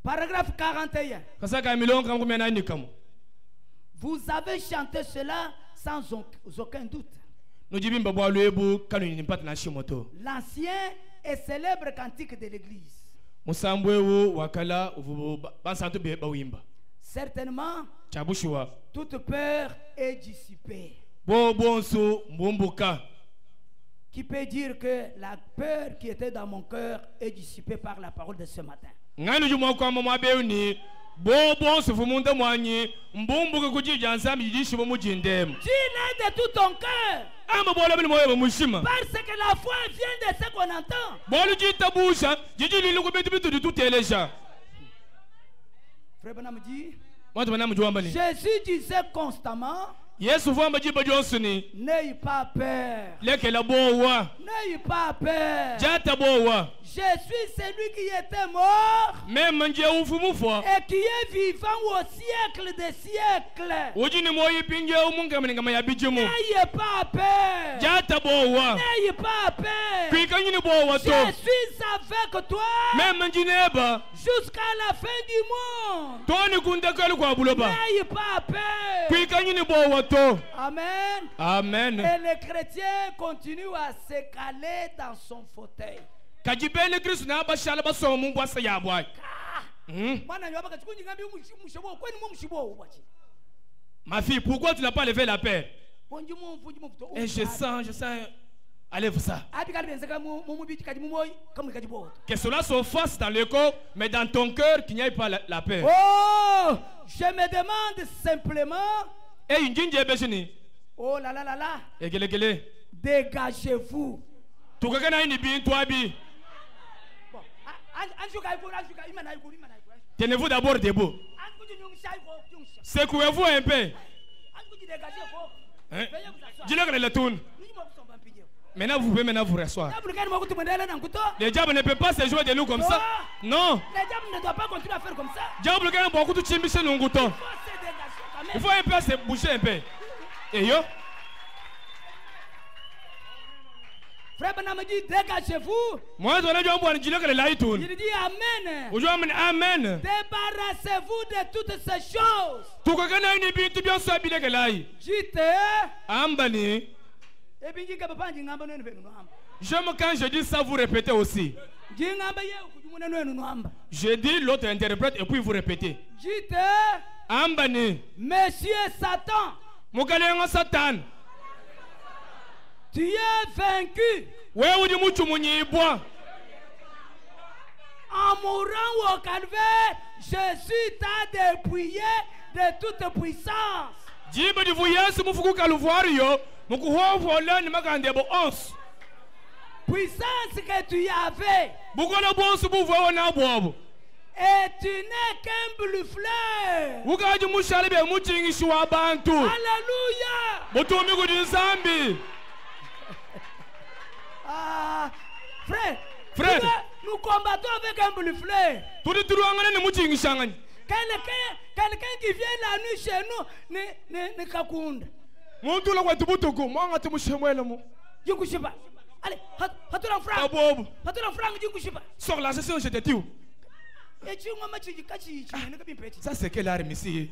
Paragraphe 41. Vous avez chanté cela sans aucun doute. L'ancien et célèbre cantique de l'Église. Certainement, toute peur est dissipée. Qui peut dire que la peur qui était dans mon cœur est dissipée par la parole de ce matin? Qui n'est de tout ton cœur? Parce que la foi vient de ce qu'on entend. Frère Branham dit, Jésus disait constamment, n'ayez pas peur. N'ayez pas peur. Je suis celui qui était mort et qui est vivant au siècle des siècles. N'ayez pas peur. N'ayez pas peur. Je suis avec toi jusqu'à la fin du monde. N'ayez pas peur. Amen. Amen. Et le chrétien continue à se caler dans son fauteuil. Ma fille, pourquoi tu n'as pas levé la paix? Et je sens, enlève ça. Que cela se fasse dans le corps, mais dans ton cœur, qu'il n'y ait pas la paix. Oh, je me demande simplement. Oh là là là là. Dégagez-vous. Tenez-vous d'abord debout. Secouez-vous un peu. Dis-leur que le tourne. Maintenant, vous pouvez vous rasseoir. Le diable ne peut pas se jouer de nous comme ça. Non. Le diable ne doit pas continuer à faire comme ça. Il faut un peu se bouger un peu. Et yo. Frère Branham dit dégagez-vous. Il dit amen. Amen. Débarrassez-vous de toutes ces choses. Dites. J'aime quand je dis ça, vous répétez aussi. Je dis, l'autre interprète et puis vous répétez. Dites. Ambani. Monsieur Satan. Satan. Tu es vaincu. En mourant au calvaire, Jésus t'a dépouillé de toute puissance. Puissance que tu avais. Et tu n'es qu'un buffleur. Alléluia. Ah, frère, nous combattons avec un buffleur. Quelqu'un qui vient la nuit chez nous, ne kakunda. Allez, hâte-la franc. Sors la session, je te tue. Ça, c'est quelle arme ici?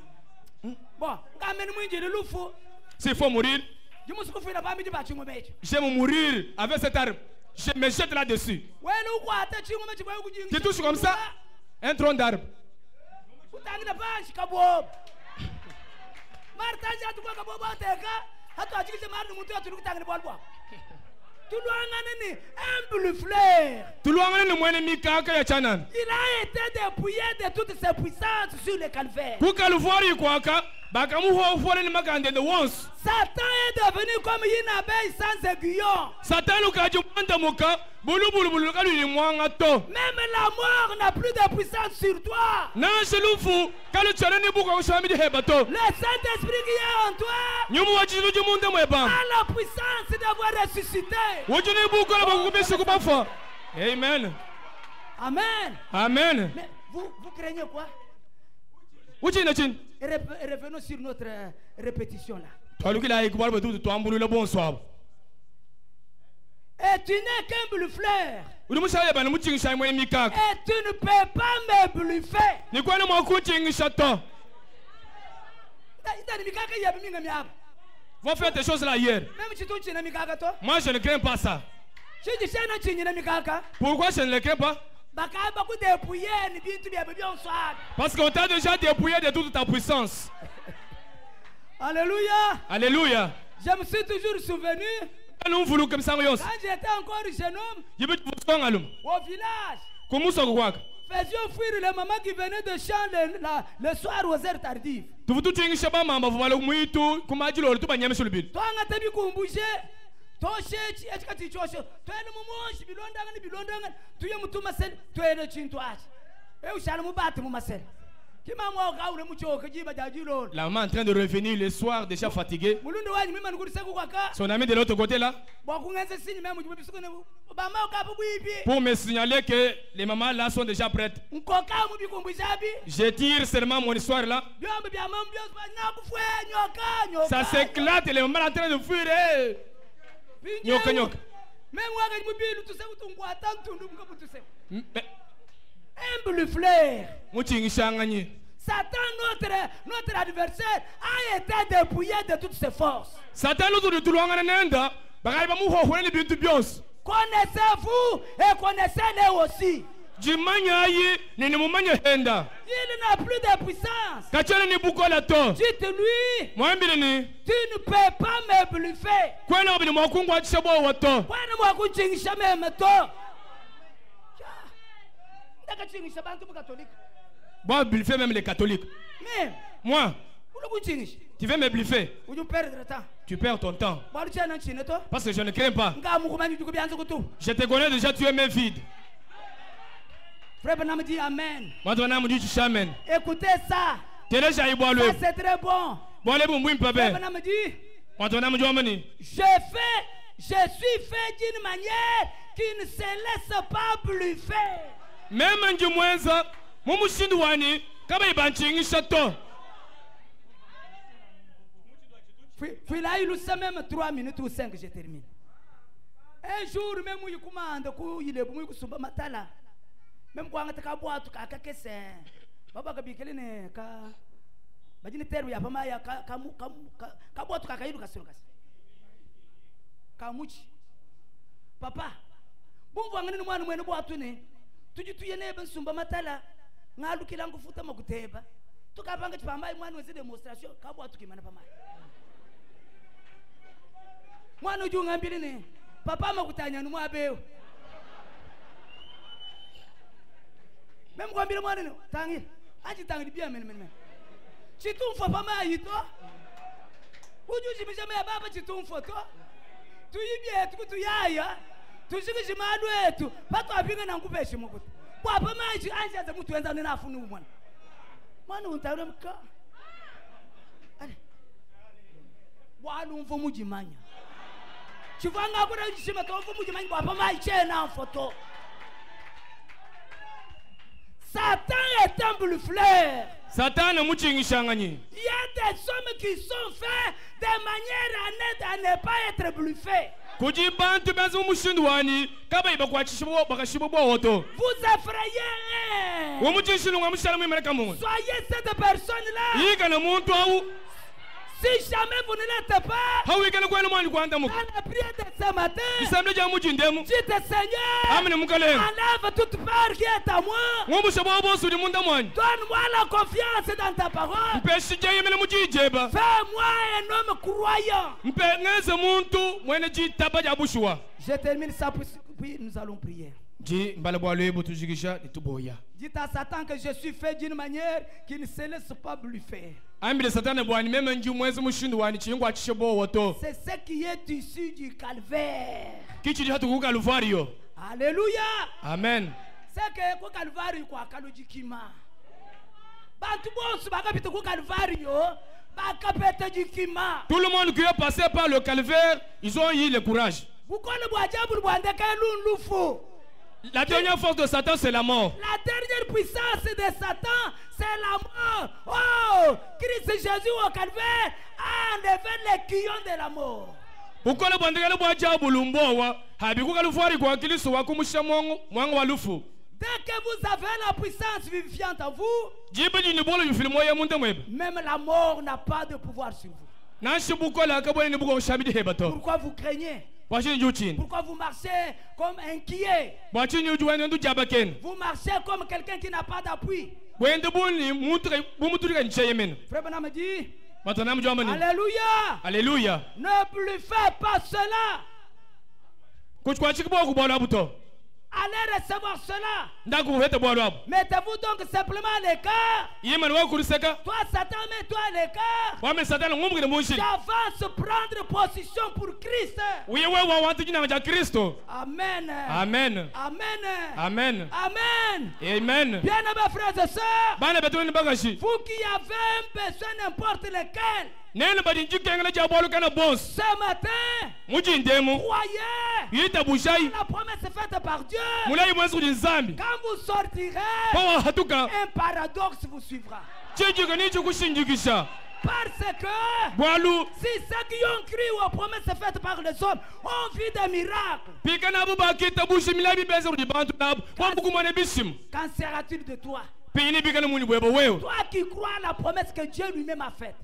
S'il faut mourir, j'aime mourir avec cette arme. Je me jette là-dessus. Tu touches comme ça, un tronc d'arbre. Un bluffeur. Il a été dépouillé de toutes ses puissances sur le calvaire. Satan est devenu comme une abeille sans aiguillon. Même la mort n'a plus de puissance sur toi. Le Saint-Esprit qui est en toi a la puissance d'avoir ressuscité. Amen. Amen. Amen. Mais vous craignez quoi? Revenons sur notre répétition là. Et tu n'es qu'un bluffeur. Et tu ne peux pas me bluffer. Va faire des choses là hier. Moi je ne crains pas ça. Pourquoi je ne le crains pas? Parce qu'on t'a déjà dépouillé de toute ta puissance. Alléluia. Alléluia. Je me suis toujours souvenu quand j'étais encore jeune homme au village. Faisions fuir les mamans qui venaient de champ le soir aux heures tardives. Toi, on a tenu qu'on bougeait. Toi, la maman en train de revenir le soir déjà fatigué. Son ami de l'autre côté là pour me signaler que les mamans là sont déjà prêtes. Je tire seulement mon histoire là. Ça s'éclate et les mamans en train de fuir. Nyoka nyoka. Un bluffeur. Satan, notre adversaire, a été dépouillé de toutes ses forces. Connaissez-vous et connaissez-les aussi. Il n'a plus de puissance. Dites-lui, tu ne peux pas me bluffer. Bon, bluffer même les catholiques. Mais moi, tu veux me bluffer? Tu perds ton temps. Parce que je ne crains pas. Je te connais déjà, tu es même vide. Frère Branham dit Amen. Écoutez ça. Ça c'est très bon. Frère Branham dit, je suis fait d'une manière qui ne se laisse pas bluffer. Même un du moins ça, mon moussindouani, comme il banching château. Là, il nous même 3 minutes ou 5, je termine. Un jour, même où il commande, il est bon, il est matala. Même quand on a boire, tu as quelque chose. Papa, quand il est là, il y a pas mal de papa, bon, vous avez un moyen de boire tout ne. Tu dis tu y es ben sumba matala. Nga lukila ngufuta makuteba. Tu kapanga tu pamba mwana wezi démonstration. Kabwa tu kimana pamba. Mwana uju ngambili ne. Papa makutanya numu abeo. Même ngambili mwana ne. Tangi. Aji tangi bien men. Chitumfa pamba yito. Uju jimijame ya baba chitumfa to. Tu yibye tu yaya. Tushike madu etu pato apinga na ngupe shimukuti kwa pa maji anje za mtu wenza nina afunu mwana mwana untaure mka ale bwana umvo mujimanya chivanga kuna jishima ka umvo mujimanya kwa pa maji chena photo. Satan est un bluffeur. Satan est mouchingi Il y a des hommes qui sont faits de manière à ne pas être bluffés. Vous effrayez. Soyez cette personne-là. Si jamais vous ne l'êtes pas, dans la prière de ce matin, dites Seigneur, enlève toute peur qui est à moi. Donne-moi la confiance dans ta parole. Fais-moi un homme croyant. Je termine ça, puis nous allons prier. Dites à Satan que je suis fait d'une manière qui ne se laisse pas bluffer. C'est ce qui est issu du calvaire. Alléluia. Amen. C'est que le calvaire est quoi? Tout le monde qui est passé par le calvaire, ils ont eu le courage. La dernière force de Satan, c'est la mort. La dernière puissance de Satan, c'est la mort. Oh, Christ Jésus au calvaire a enlevé les quillons de la mort. Dès que vous avez la puissance vivifiante en vous, même la mort n'a pas de pouvoir sur vous. Pourquoi vous craignez? Pourquoi vous marchez comme inquiet? Vous marchez comme quelqu'un qui n'a pas d'appui. Frère Branham dit, Alléluia. Alléluia. Ne plus faites pas cela. Allez recevoir cela. Mettez-vous donc simplement à l'écart. Toi, Satan, mets-toi à l'écart. J'avance prendre position pour Christ. Amen. Amen. Amen. Amen. Amen. Amen. Bien-aimés frères et sœurs, vous qui avez un besoin n'importe lequel, ce matin, croyez la promesse faite par Dieu. Quand vous sortirez, un paradoxe vous suivra. Parce que si ceux qui ont cru aux promesses faites par les hommes ont vu des miracles, qu'en sera-t-il de toi? Toi qui crois à la promesse que Dieu lui-même a faite.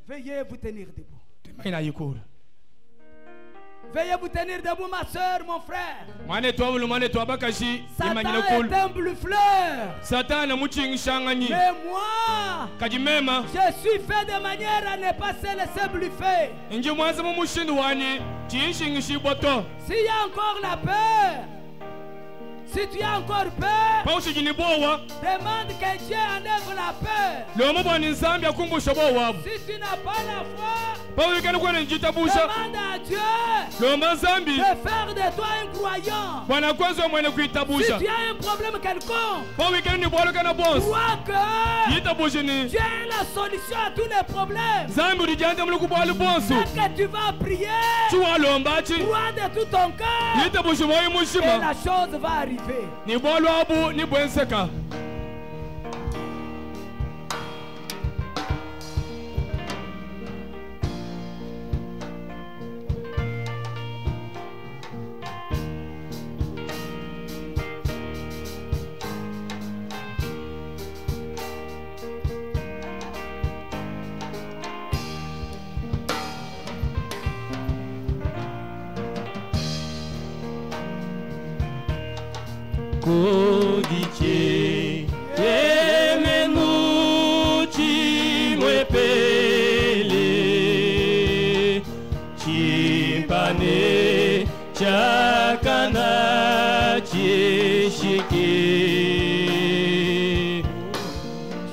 Veuillez vous tenir debout. Veuillez vous tenir debout, ma soeur, mon frère. Satan est un bluffeur. Mais moi, je suis fait de manière à ne pas se laisser bluffer. S'il y a encore la peur, si tu as encore peur, demande que Dieu enlève la peur. Si tu n'as pas la foi, demande à Dieu de faire de toi un croyant. Si tu as un problème quelconque, crois que Dieu est la solution à tous les problèmes. Dès que tu vas prier, crois de tout ton cœur et la chose va arriver. Kodiche Yemenuchi Mwepele Chimpane Chakana Chishike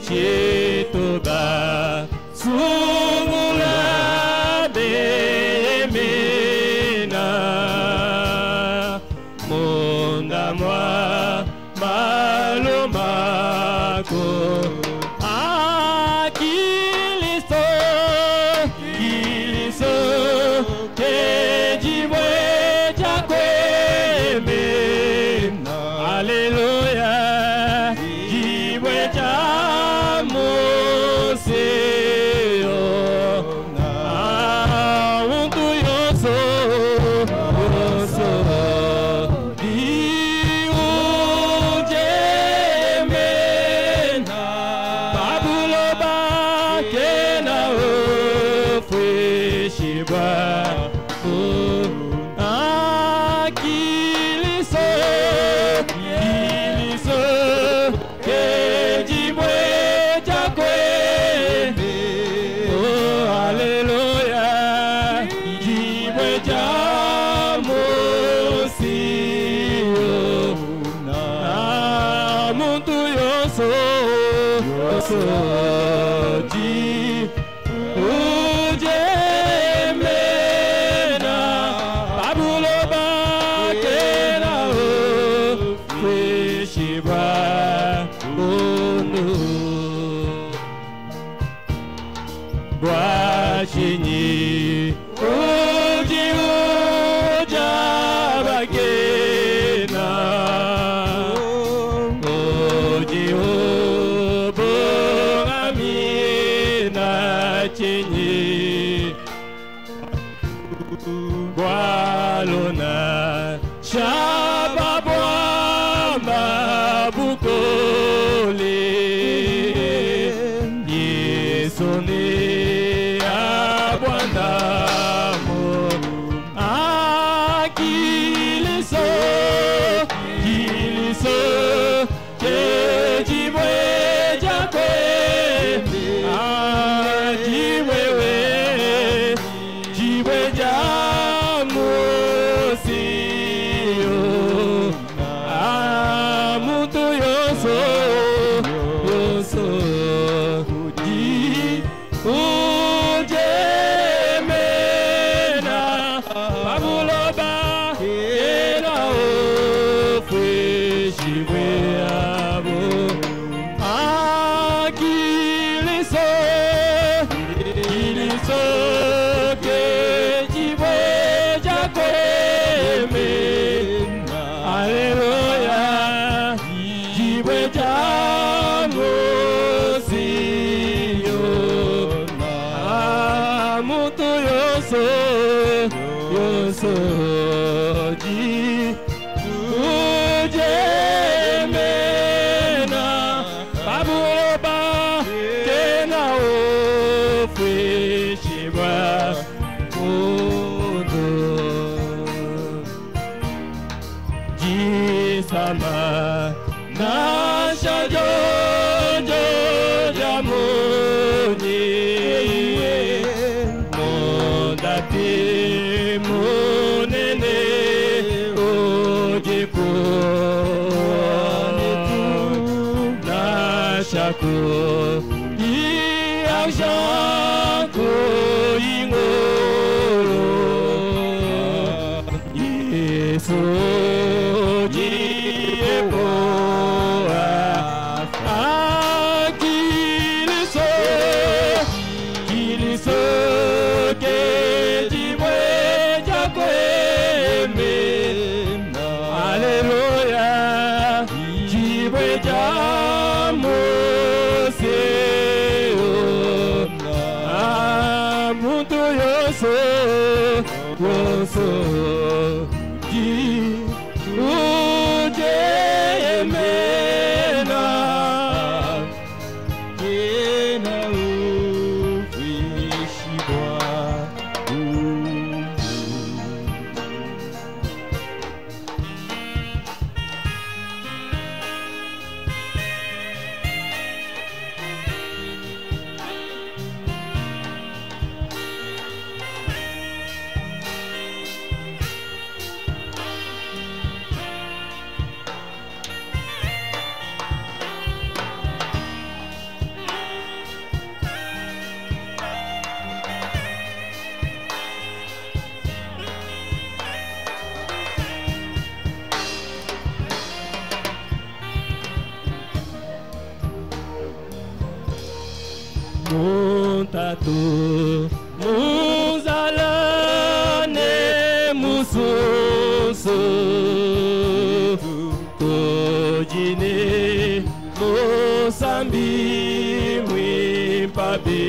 Chetoba Sumula Bemena Monda Mwa Malomako Akiliso Kiliso Kejibwe Chakweme Alléluia Jibwe Chamoseo Untu Yoso Yoso Di Ujeme Montatu muzalane mususu tojine mosambi mwimpabe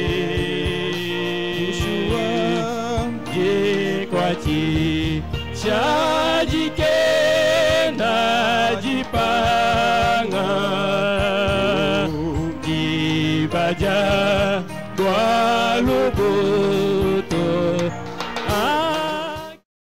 jekwati chajikenda jipanga dibaja Gualubu